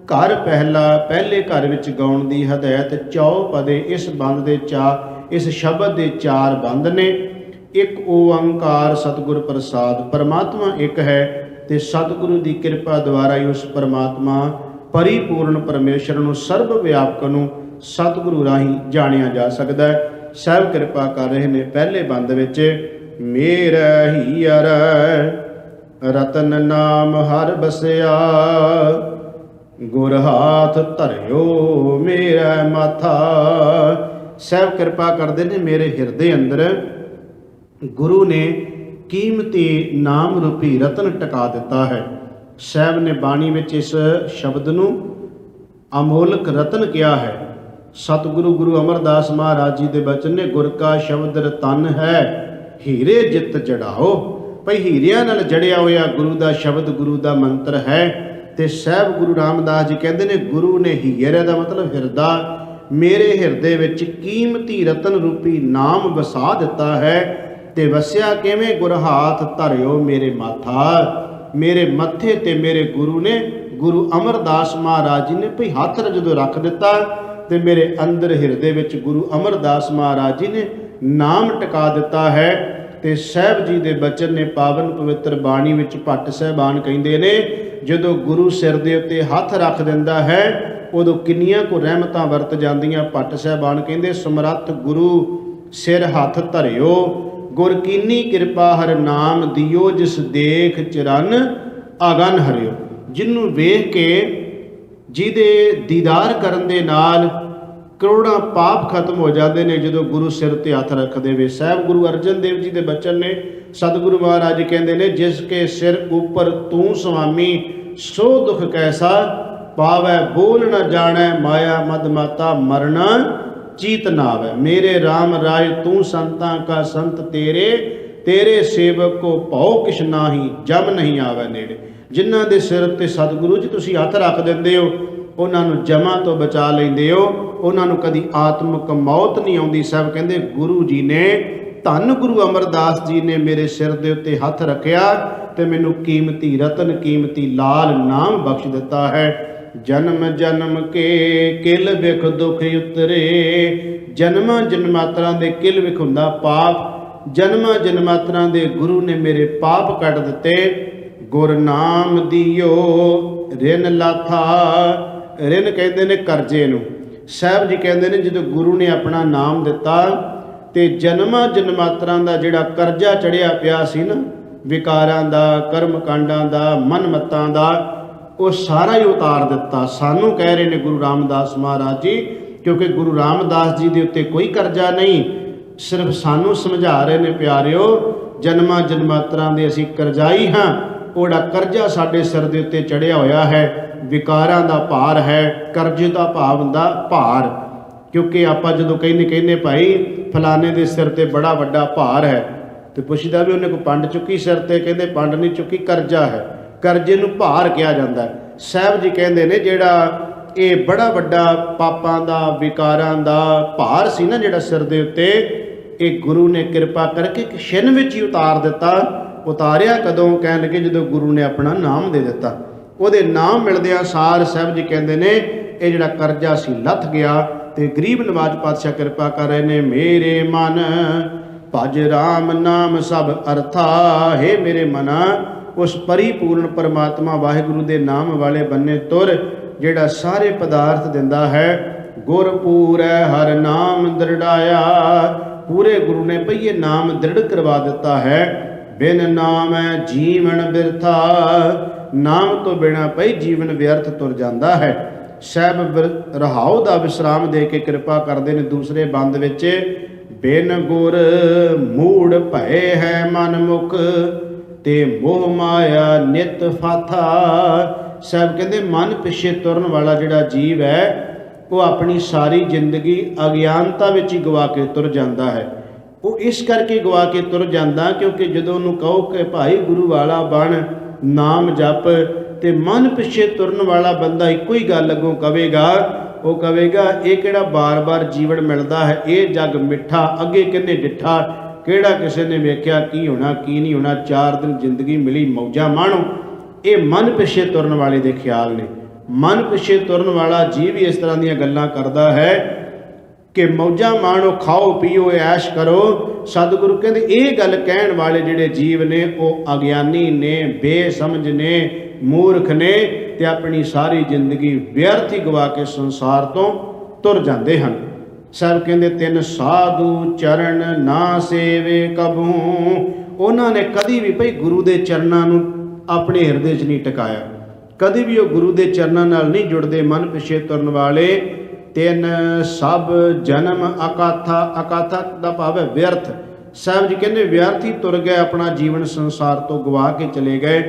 ਘਰ ਪਹਿਲਾ, ਪਹਿਲੇ ਘਰ ਵਿੱਚ ਗਾਉਣ ਦੀ ਹਦਾਇਤ। ਚੌਪਦੇ, ਇਸ ਬੰਦ ਦੇ ਇਸ ਸ਼ਬਦ ਦੇ 4 ਬੰਦ ਨੇ। ਇੱਕ ਓੰਕਾਰ ਸਤਿਗੁਰ ਪ੍ਰਸਾਦ, ਪਰਮਾਤਮਾ ਇੱਕ ਹੈ ਤੇ ਸਤਿਗੁਰੂ ਦੀ ਕਿਰਪਾ ਦੁਆਰਾ ਹੀ ਉਸ ਪਰਮਾਤਮਾ ਪਰਿਪੂਰਨ ਪਰਮੇਸ਼ਰ ਨੂੰ, ਸਰਬ ਵਿਆਪਕ ਨੂੰ ਸਤਿਗੁਰੂ ਰਾਹੀਂ ਜਾਣਿਆ ਜਾ ਸਕਦਾ ਹੈ। ਸਾਹਿਬ ਕਿਰਪਾ ਕਰ ਰਹੇ ਨੇ ਪਹਿਲੇ ਬੰਦ ਵਿੱਚ, ਮੇਰਾ ਹੀਅਰ ਰਤਨ ਨਾਮ ਹਰ ਬਸਿਆ, ਗੁਰ ਹਾਥ ਧਰਿਓ ਮੇਰਾ ਮਾਥਾ। ਸਾਹਿਬ ਕਿਰਪਾ ਕਰਦੇ ਨੇ ਮੇਰੇ ਹਿਰਦੇ ਅੰਦਰ ਗੁਰੂ ਨੇ ਕੀਮਤੀ ਨਾਮ ਰੂਪੀ ਰਤਨ ਟਿਕਾ ਦਿੱਤਾ ਹੈ। ਸਾਹਿਬ ਨੇ ਬਾਣੀ ਵਿੱਚ ਇਸ ਸ਼ਬਦ ਨੂੰ ਅਮੋਲਕ ਰਤਨ ਕਿਹਾ ਹੈ। ਸਤਿਗੁਰੂ ਗੁਰੂ ਅਮਰਦਾਸ ਮਹਾਰਾਜ ਜੀ ਦੇ ਬਚਨ ਨੇ, ਗੁਰ ਕਾ ਸ਼ਬਦ ਰਤਨ ਹੈ ਹੀਰੇ ਜਿੱਤ ਜੜਾਓ। ਭਈ ਹੀਰਿਆਂ ਨਾਲ ਜੜਿਆ ਹੋਇਆ ਗੁਰੂ ਦਾ ਸ਼ਬਦ, ਗੁਰੂ ਦਾ ਮੰਤਰ ਹੈ। ਤੇ ਸਾਹਿਬ ਗੁਰੂ ਰਾਮਦਾਸ ਜੀ ਕਹਿੰਦੇ ਨੇ ਗੁਰੂ ਨੇ ਹੀਰੇ ਦਾ ਮਤਲਬ ਹਿਰਦਾ, ਮੇਰੇ ਹਿਰਦੇ ਵਿੱਚ ਕੀਮਤੀ ਰਤਨ ਰੂਪੀ ਨਾਮ ਵਸਾ ਦਿੱਤਾ ਹੈ। ਤੇ ਵਸਿਆ ਕਿਵੇਂ? ਗੁਰ ਹਾਥ ਧਰਿਓ ਮੇਰੇ ਮਾਥਾ, ਮੇਰੇ ਮੱਥੇ ਤੇ ਮੇਰੇ ਗੁਰੂ ਨੇ, ਗੁਰੂ ਅਮਰਦਾਸ ਮਹਾਰਾਜ ਜੀ ਨੇ ਭਈ ਹੱਥ ਜਦੋਂ ਰੱਖ ਦਿੱਤਾ ਤੇ ਮੇਰੇ ਅੰਦਰ ਹਿਰਦੇ ਵਿੱਚ ਗੁਰੂ ਅਮਰਦਾਸ ਮਹਾਰਾਜ ਜੀ ਨੇ ਨਾਮ ਟਿਕਾ ਦਿੱਤਾ ਹੈ। ਤੇ ਸਾਹਿਬ ਜੀ ਦੇ ਬਚਨ ਨੇ ਪਾਵਨ ਪਵਿੱਤਰ ਬਾਣੀ ਵਿੱਚ ਭੱਟ ਸਾਹਿਬਾਨ ਕਹਿੰਦੇ ਨੇ, ਜਦੋਂ ਗੁਰੂ ਸਿਰ ਦੇ ਉੱਤੇ ਹੱਥ ਰੱਖ ਦਿੰਦਾ ਹੈ ਉਦੋਂ ਕਿੰਨੀਆਂ ਕੁ ਰਹਿਮਤਾਂ ਵਰਤ ਜਾਂਦੀਆਂ। ਭੱਟ ਸਾਹਿਬਾਨ ਕਹਿੰਦੇ, ਸਮਰੱਥ ਗੁਰੂ ਸਿਰ ਹੱਥ ਧਰਿਓ, ਗੁਰ ਕੀਨੀ ਕਿਰਪਾ ਹਰ ਨਾਮ ਦਿਓ, ਜਿਸ ਦੇਖ ਚਰਨ ਆਗਨ ਹਰਿਓ। ਜਿਹਨੂੰ ਵੇਖ ਕੇ, ਜਿਹਦੇ ਦੀਦਾਰ ਕਰਨ ਦੇ ਨਾਲ ਕਰੋੜਾਂ ਪਾਪ ਖਤਮ ਹੋ ਜਾਂਦੇ ਨੇ ਜਦੋਂ ਗੁਰੂ ਸਿਰ ਤੇ ਹੱਥ ਰੱਖ ਦੇਵੇ। ਸਾਹਿਬ ਗੁਰੂ ਅਰਜਨ ਦੇਵ ਜੀ ਦੇ ਬਚਨ ਨੇ, ਸਤਿਗੁਰੂ ਮਹਾਰਾਜ ਕਹਿੰਦੇ ਨੇ, ਜਿਸ ਕੇ ਸਿਰ ਉੱਪਰ ਤੂੰ ਸੁਆਮੀ, ਸੋ ਦੁਖ ਕੈਸਾ पावै बोल न जानै, माया मद माता मरण चीत नावै। मेरे राम राय तू संतां का संत तेरे, तेरे सेवक को भौ किश नाही, जम नहीं आवे नेड़े। जिन्हां दे सिर ते सतगुरु जी तुसीं हੱਥ रख दिंदे हो, ਉਹਨਾਂ ਨੂੰ ਜਮਾਂ ਤੋਂ ਬਚਾ ਲੈਂਦੇ ਹੋ, ਉਹਨਾਂ ਨੂੰ ਕਦੀ ਆਤਮਿਕ ਮੌਤ ਨਹੀਂ ਆਉਂਦੀ। ਸਾਹਿਬ ਕਹਿੰਦੇ ਗੁਰੂ ਜੀ ਨੇ, ਧੰਨ ਗੁਰੂ ਅਮਰਦਾਸ ਜੀ ਨੇ ਮੇਰੇ ਸਿਰ ਦੇ ਉੱਤੇ ਹੱਥ ਰੱਖਿਆ ਤੇ ਮੈਨੂੰ ਕੀਮਤੀ ਰਤਨ, ਕੀਮਤੀ ਲਾਲ ਨਾਮ ਬਖਸ਼ ਦਿੱਤਾ ਹੈ। ਜਨਮ ਜਨਮ ਕੇ ਕਿਲ ਵਿਖ ਦੁਖ ਉਤਰੇ, ਜਨਮਾਂ ਜਨਮਾਤਰਾਂ ਦੇ ਕਿਲ ਵਿਖ ਹੁੰਦਾ ਪਾਪ, ਜਨਮਾਂ ਜਨਮਾਤਰਾਂ ਦੇ ਗੁਰੂ ਨੇ ਮੇਰੇ ਪਾਪ ਕੱਢ ਦਿੱਤੇ। ਗੁਰ ਨਾਮ ਦਿਓ ਰਿਨ ਲਾਥਾ, ਰਿਨ ਕਹਿੰਦੇ ਨੇ ਕਰਜ਼ੇ ਨੂੰ। ਸਾਹਿਬ ਜੀ ਕਹਿੰਦੇ ਨੇ ਜਦੋਂ ਗੁਰੂ ਨੇ ਆਪਣਾ ਨਾਮ ਦਿੱਤਾ ਤੇ ਜਨਮਾਂ ਜਨਮਾਤਰਾਂ ਦਾ ਜਿਹੜਾ ਕਰਜ਼ਾ ਚੜਿਆ ਪਿਆ ਸੀ ਨਾ, ਵਿਕਾਰਾਂ ਦਾ, ਕਰਮ ਕਾਂਡਾਂ ਦਾ, ਮਨਮਤਾਂ ਦਾ, ਉਹ ਸਾਰਾ ਹੀ ਉਤਾਰ ਦਿੱਤਾ। ਸਾਨੂੰ ਕਹਿ ਰਹੇ ਨੇ ਗੁਰੂ ਰਾਮਦਾਸ ਮਹਾਰਾਜ ਜੀ, ਕਿਉਂਕਿ ਗੁਰੂ ਰਾਮਦਾਸ ਜੀ ਦੇ ਉੱਤੇ ਕੋਈ ਕਰਜ਼ਾ ਨਹੀਂ, ਸਿਰਫ ਸਾਨੂੰ ਸਮਝਾ ਰਹੇ ਨੇ ਪਿਆਰਿਓ, ਜਨਮਾਂ ਜਨਮਾਤਰਾਂ ਦੇ ਅਸੀਂ ਕਰਜ਼ਾਈ ਹਾਂ। ਉਹ ਜਿਹੜਾ ਕਰਜ਼ਾ ਸਾਡੇ ਸਿਰ ਦੇ ਉੱਤੇ ਚੜਿਆ ਹੋਇਆ ਹੈ, ਵਿਕਾਰਾਂ ਦਾ ਭਾਰ ਹੈ। ਕਰਜ਼ੇ ਦਾ ਭਾਵ ਹੁੰਦਾ ਭਾਰ, ਕਿਉਂਕਿ ਆਪਾਂ ਜਦੋਂ ਕਹਿੰਦੇ ਭਾਈ ਫਲਾਣੇ ਦੇ ਸਿਰ ਤੇ ਬੜਾ ਵੱਡਾ ਭਾਰ ਹੈ, ਤੇ ਪੁੱਛਦਾ ਵੀ ਉਹਨੇ ਕੋਈ ਪੰਡ ਚੁੱਕੀ ਸਿਰ ਤੇ, ਕਹਿੰਦੇ ਪੰਡ ਨਹੀਂ ਚੁੱਕੀ, ਕਰਜ਼ਾ ਹੈ। ਕਰਜ਼ੇ ਨੂੰ ਭਾਰ ਕਿਹਾ ਜਾਂਦਾ। ਸਾਹਿਬ ਜੀ ਕਹਿੰਦੇ ਨੇ ਜਿਹੜਾ ਇਹ ਬੜਾ ਵੱਡਾ ਪਾਪਾਂ ਦਾ, ਵਿਕਾਰਾਂ ਦਾ ਭਾਰ ਸੀ ਨਾ ਜਿਹੜਾ ਸਿਰ ਦੇ ਉੱਤੇ, ਇਹ ਗੁਰੂ ਨੇ ਕਿਰਪਾ ਕਰਕੇ ਇੱਕ ਛਿਨ ਵਿੱਚ ਹੀ ਉਤਾਰ ਦਿੱਤਾ। ਉਤਾਰਿਆ ਕਦੋਂ? ਕਹਿਣ ਲੱਗੇ ਜਦੋਂ ਗੁਰੂ ਨੇ ਆਪਣਾ ਨਾਮ ਦੇ ਦਿੱਤਾ। ਉਹਦੇ ਨਾਮ ਮਿਲਦਿਆਂ ਸਾਰ ਸਾਹਿਬ ਜੀ ਕਹਿੰਦੇ ਨੇ ਇਹ ਜਿਹੜਾ ਕਰਜ਼ਾ ਸੀ ਲੱਥ ਗਿਆ। ਤੇ ਗਰੀਬ ਨਵਾਜ ਪਾਤਸ਼ਾਹ ਕਿਰਪਾ ਕਰ ਰਹੇ ਨੇ, ਮੇਰੇ ਮਨ ਭਜ ਰਾਮ ਨਾਮ ਸਭ ਅਰਥਾ। ਹੈ ਮੇਰੇ ਮਨਾ, ਉਸ ਪਰਿਪੂਰਨ ਪਰਮਾਤਮਾ ਵਾਹਿਗੁਰੂ ਦੇ ਨਾਮ ਵਾਲੇ ਬੰਨੇ ਤੁਰ, ਜਿਹੜਾ ਸਾਰੇ ਪਦਾਰਥ ਦਿੰਦਾ ਹੈ। ਗੁਰ ਪੂਰੈ ਹਰ ਨਾਮ ਦ੍ਰਿੜਾਇਆ, ਪੂਰੇ ਗੁਰੂ ਨੇ ਭਈ ਇਹ ਨਾਮ ਦ੍ਰਿੜ ਕਰਵਾ ਦਿੱਤਾ ਹੈ। ਬਿਨ ਨਾਮ ਹੈ ਜੀਵਨ ਬਿਰਥਾ, ਨਾਮ ਤੋਂ ਬਿਨਾਂ ਭਈ ਜੀਵਨ ਵਿਅਰਥ ਤੁਰ ਜਾਂਦਾ ਹੈ। ਸਾਹਿਬ ਰਹਾਉ ਦਾ ਵਿਸਰਾਮ ਦੇ ਕੇ ਕਿਰਪਾ ਕਰਦੇ ਨੇ ਦੂਸਰੇ ਬੰਦ ਵਿੱਚ, ਬਿਨ ਗੁਰ ਮੂੜ ਭਏ ਹੈ ਮਨ ਮੁਖ, ਤੇ ਮੋਹ ਮਾਇਆ ਨਿਤ ਫਾਥਾ। ਸਾਹਿਬ ਕਹਿੰਦੇ ਮਨ ਪਿੱਛੇ ਤੁਰਨ ਵਾਲਾ ਜਿਹੜਾ ਜੀਵ ਹੈ, ਉਹ ਆਪਣੀ ਸਾਰੀ ਜ਼ਿੰਦਗੀ ਅਗਿਆਨਤਾ ਵਿੱਚ ਹੀ ਗਵਾ ਕੇ ਤੁਰ ਜਾਂਦਾ ਹੈ। ਉਹ ਇਸ ਕਰਕੇ ਗਵਾ ਕੇ ਤੁਰ ਜਾਂਦਾ ਕਿਉਂਕਿ ਜਦੋਂ ਉਹਨੂੰ ਕਹੋ ਕਿ ਭਾਈ ਗੁਰੂ ਵਾਲਾ ਬਣ, ਨਾਮ ਜਪ, ਤੇ ਮਨ ਪਿੱਛੇ ਤੁਰਨ ਵਾਲਾ ਬੰਦਾ ਇੱਕੋ ਹੀ ਗੱਲ ਅੱਗੋਂ ਕਵੇਗਾ, ਉਹ ਕਵੇਗਾ ਇਹ ਕਿਹੜਾ ਬਾਰ-ਬਾਰ ਜੀਵਨ ਮਿਲਦਾ ਹੈ, ਇਹ ਜੱਗ ਮਿੱਠਾ, ਅੱਗੇ ਕਿੰਨੇ ਡਿੱਠਾ, ਕਿਹੜਾ ਕਿਸੇ ਨੇ ਵੇਖਿਆ ਕੀ ਹੋਣਾ ਕੀ ਨਹੀਂ ਹੋਣਾ, 4 ਦਿਨ ਜ਼ਿੰਦਗੀ ਮਿਲੀ ਮੌਜਾਂ ਮਾਣੋ। ਇਹ ਮਨ ਪਿੱਛੇ ਤੁਰਨ ਵਾਲੇ ਦੇ ਖਿਆਲ ਨੇ। ਮਨ ਪਿੱਛੇ ਤੁਰਨ ਵਾਲਾ ਜੀਵ ਹੀ ਇਸ ਤਰ੍ਹਾਂ ਦੀਆਂ ਗੱਲਾਂ ਕਰਦਾ ਹੈ ਕਿ ਮੌਜਾਂ ਮਾਣੋ, ਖਾਓ ਪੀਓ, ਐਸ਼ ਕਰੋ। ਸਤਿਗੁਰੂ ਕਹਿੰਦੇ ਇਹ ਗੱਲ ਕਹਿਣ ਵਾਲੇ ਜਿਹੜੇ ਜੀਵ ਨੇ ਉਹ ਅਗਿਆਨੀ ਨੇ, ਬੇਸਮਝ ਨੇ, ਮੂਰਖ ਨੇ, ਤੇ ਆਪਣੀ ਸਾਰੀ ਜ਼ਿੰਦਗੀ ਵਿਅਰਥ ਹੀ ਗਵਾ ਕੇ ਸੰਸਾਰ ਤੋਂ ਤੁਰ ਜਾਂਦੇ ਹਨ। ਸਾਹਿਬ ਕਹਿੰਦੇ ਤਿੰਨ ਸਾਧੂ ਚਰਨ ਨਾ ਸੇਵੇ ਕਬੂ, ਉਹਨਾਂ ਨੇ ਕਦੀ ਵੀ ਭਈ ਗੁਰੂ ਦੇ ਚਰਨਾਂ ਨੂੰ ਆਪਣੇ ਹਿਰਦੇ 'ਚ ਨਹੀਂ ਟਿਕਾਇਆ, ਕਦੀ ਵੀ ਉਹ ਗੁਰੂ ਦੇ ਚਰਨਾਂ ਨਾਲ ਨਹੀਂ ਜੁੜਦੇ। ਮਨ ਪਿੱਛੇ ਤੁਰਨ ਵਾਲੇ ਤਿੰਨ ਸਭ ਜਨਮ ਅਕਾਥਾ, ਅਕਾਥਾ ਦਾ ਭਾਵ ਹੈ ਵਿਅਰਥ। ਸਾਹਿਬ ਜੀ ਕਹਿੰਦੇ ਵਿਅਰਥ ਹੀ ਤੁਰ ਗਏ, ਆਪਣਾ ਜੀਵਨ ਸੰਸਾਰ ਤੋਂ ਗਵਾ ਕੇ ਚਲੇ ਗਏ।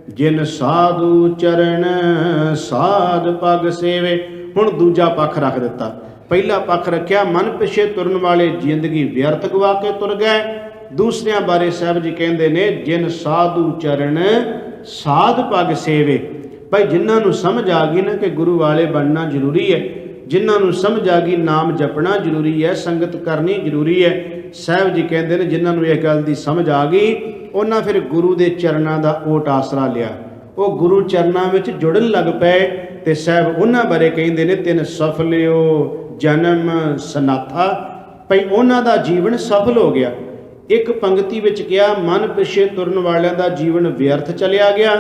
ਜਿਨ ਸਾਧੂ ਚਰਨ ਸਾਧ ਪਗ ਸੇਵੇ, ਹੁਣ ਦੂਜਾ ਪੱਖ ਰੱਖ ਦਿੱਤਾ। ਪਹਿਲਾ ਪੱਖ ਰੱਖਿਆ ਮਨ ਪਿੱਛੇ ਤੁਰਨ ਵਾਲੇ ਜ਼ਿੰਦਗੀ ਵਿਅਰਥ ਗਵਾ ਕੇ ਤੁਰ ਗਏ। ਦੂਸਰਿਆਂ ਬਾਰੇ ਸਾਹਿਬ ਜੀ ਕਹਿੰਦੇ ਨੇ ਜਿਨ ਸਾਧੂ ਚਰਨ ਸਾਧ ਪਗ ਸੇਵੇ, ਭਾਈ ਜਿਨ੍ਹਾਂ ਨੂੰ ਸਮਝ ਆ ਗਈ ਨਾ ਕਿ ਗੁਰੂ ਵਾਲੇ ਬਣਨਾ ਜ਼ਰੂਰੀ ਹੈ, ਜਿਨ੍ਹਾਂ ਨੂੰ ਸਮਝ ਆ ਗਈ ਨਾਮ ਜਪਣਾ ਜ਼ਰੂਰੀ ਹੈ, ਸੰਗਤ ਕਰਨੀ ਜ਼ਰੂਰੀ ਹੈ। ਸਾਹਿਬ ਜੀ ਕਹਿੰਦੇ ਨੇ ਜਿਨ੍ਹਾਂ ਨੂੰ ਇਹ ਗੱਲ ਦੀ ਸਮਝ ਆ ਗਈ, ਉਹਨਾਂ ਫਿਰ ਗੁਰੂ ਦੇ ਚਰਨਾਂ ਦਾ ਓਟ ਆਸਰਾ ਲਿਆ, ਉਹ ਗੁਰੂ ਚਰਨਾਂ ਵਿੱਚ ਜੁੜਨ ਲੱਗ ਪਏ। ਤੇ ਸਾਹਿਬ ਉਹਨਾਂ ਬਾਰੇ ਕਹਿੰਦੇ ਨੇ ਤਿੰਨ ਸਫਲਿਓ ਜਨਮ ਸਨਾਥਾ, ਭਈ ਉਹਨਾਂ ਦਾ ਜੀਵਨ ਸਫਲ ਹੋ ਗਿਆ। ਇੱਕ ਪੰਕਤੀ ਵਿੱਚ ਕਿਹਾ ਮਨ ਪਿੱਛੇ ਤੁਰਨ ਵਾਲਿਆਂ ਦਾ ਜੀਵਨ ਵਿਅਰਥ ਚਲਿਆ ਗਿਆ।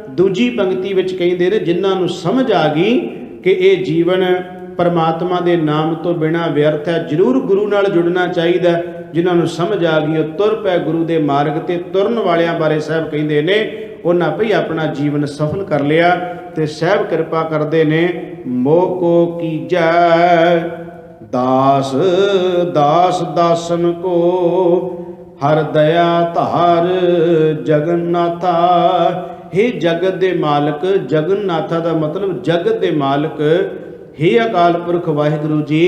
ਦੂਜੀ ਪੰਕਤੀ ਵਿੱਚ ਕਹਿੰਦੇ ਨੇ ਜਿਨ੍ਹਾਂ ਨੂੰ ਸਮਝ ਆ ਗਈ ਕਿ ਇਹ ਜੀਵਨ ਪਰਮਾਤਮਾ ਦੇ ਨਾਮ ਤੋਂ ਬਿਨਾਂ ਵਿਅਰਥ ਹੈ, ਜ਼ਰੂਰ ਗੁਰੂ ਨਾਲ ਜੁੜਨਾ ਚਾਹੀਦਾ। ਜਿਨ੍ਹਾਂ ਨੂੰ ਸਮਝ ਆ ਗਈ ਉਹ ਤੁਰ ਪਏ ਗੁਰੂ ਦੇ ਮਾਰਗ ਤੇ। ਤੁਰਨ ਵਾਲਿਆਂ ਬਾਰੇ ਸਾਹਿਬ ਕਹਿੰਦੇ ਨੇ ਉਹਨਾਂ ਭਈ ਆਪਣਾ ਜੀਵਨ ਸਫਲ ਕਰ ਲਿਆ। ਤੇ ਸਾਹਿਬ ਕਿਰਪਾ ਕਰਦੇ ਨੇ ਮੋਹ ਕੋ ਕੀਜੈ ਦਾਸ ਦਾਸ ਦਾਸਨ ਕੋ, ਹਰ ਦਇਆ ਧਾਰ ਜਗਨਨਾਥਾ। हे जगत दे मालक, जगन्नाथा का मतलब जगत दे मालक, हे अकाल पुरख वाहिगुरु जी,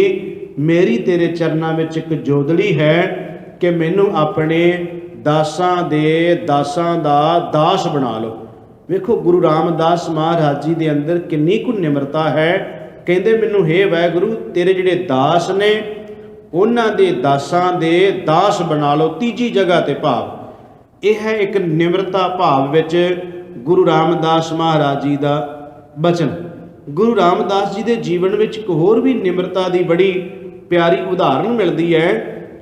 मेरी तेरे चरनां विच एक जोदड़ी है कि मैनू अपने दासां दा दास बना लो। वेखो गुरु रामदास महाराज जी दे अंदर किन्नी कुछ निमरता है। कहंदे मैनू हे वाहिगुरु तेरे जिहड़े दास ने उन्हां दे दासां दे दास बना लो। तीजी जगह ते भाव यह है एक निमरता भाव विच गुरु रामदास महाराज जी का बचन। गुरु रामदास जी के जीवन में एक होर भी निमरता की बड़ी प्यारी उदाहरण मिलती है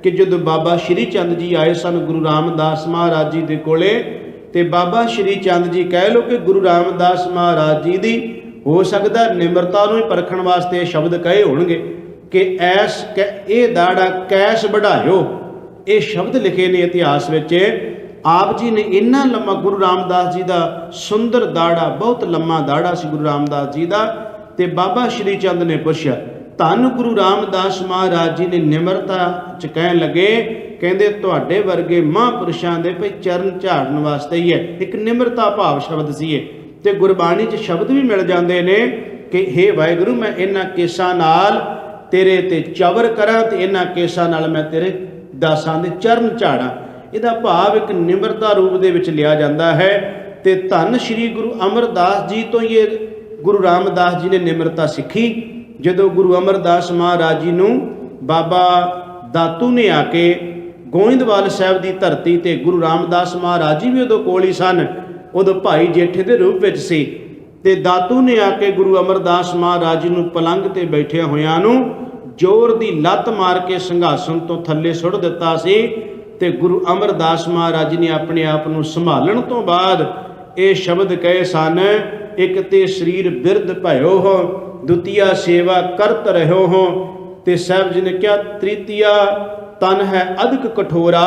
कि जब बाबा श्री चंद जी आए सन गुरु रामदास महाराज जी के कोले, ते बाबा श्री चंद जी कह लो कि गुरु रामदास महाराज जी की हो सकता निमरता ही परखण वास्ते शब्द कहे होणगे कि ऐस ये दाड़ा कैस बढ़ायो। ये शब्द लिखे ने इतिहास में। आप जी ने इन्ना लम्मा गुरु रामदास जी का सुंदर दाड़ा, बहुत लम्मा दाड़ा सी गुरु रामदास जी का। ते बाबा श्री चंद ने पूछा, धन गुरु रामदास महाराज जी ने निमरता च कह लगे, कहते तुहाडे वर्गे महापुरुषों के भाई चरण झाड़न वास्ते ही है। एक निमरता भाव शब्द सी है। ते गुरबाणी च शब्द भी मिल जाते हैं कि हे वाहिगुरु मैं इन्हां केसां नाल तेरे ते चवर करा, ते इन्हां केसां नाल मैं तेरे दासां दे चरण झाड़ा। ਇਹਦਾ ਭਾਵ ਇੱਕ ਨਿਮਰਤਾ ਰੂਪ ਦੇ ਵਿੱਚ ਲਿਆ ਜਾਂਦਾ ਹੈ। ਤੇ ਧੰਨ ਸ਼੍ਰੀ ਗੁਰੂ ਅਮਰਦਾਸ ਜੀ ਤੋਂ ਇਹ ਗੁਰੂ ਰਾਮਦਾਸ ਜੀ ਨੇ ਨਿਮਰਤਾ ਸਿੱਖੀ। ਜਦੋਂ ਗੁਰੂ ਅਮਰਦਾਸ ਮਹਾਰਾਜ ਜੀ ਨੂੰ ਬਾਬਾ ਦਾਤੂ ਨੇ ਆ ਕੇ ਗੋਇੰਦਵਾਲ ਸਾਹਿਬ ਦੀ ਧਰਤੀ ਤੇ, ਗੁਰੂ ਰਾਮਦਾਸ ਮਹਾਰਾਜ ਜੀ ਵੀ ਉਦੋਂ ਕੋਲ ਹੀ ਸਨ, ਉਦੋਂ ਭਾਈ ਜੇਠੇ ਦੇ ਰੂਪ ਵਿੱਚ ਸੀ, ਤੇ ਦਾਤੂ ਨੇ ਆ ਕੇ ਗੁਰੂ ਅਮਰਦਾਸ ਮਹਾਰਾਜ ਜੀ ਨੂੰ ਪਲੰਗ ਤੇ ਬੈਠਿਆਂ ਹੋਇਆਂ ਨੂੰ ਜ਼ੋਰ ਦੀ ਲੱਤ ਮਾਰ ਕੇ ਸਿੰਘਾਸਨ ਤੋਂ ਥੱਲੇ ਸੁੱਟ ਦਿੱਤਾ ਸੀ। ਤੇ ਗੁਰੂ ਅਮਰਦਾਸ ਮਹਾਰਾਜ ਨੇ ਆਪਣੇ ਆਪ ਨੂੰ ਸੰਭਾਲਣ ਤੋਂ ਬਾਅਦ ਇਹ ਸ਼ਬਦ ਕਹੇ ਸਨ, ਇੱਕ ਤੇ ਸਰੀਰ ਬਿਰਧ ਭਇਓ ਹੋ, ਦੁਤੀਆ ਸੇਵਾ ਕਰਤ ਰਹਿਓ ਹੋ। ਤੇ ਸਾਹਿਬ ਜੀ ਨੇ ਕਿਹਾ ਤ੍ਰਿਤੀਆ ਤਨ ਹੈ ਅਧਿਕ ਕਠੋਰਾ।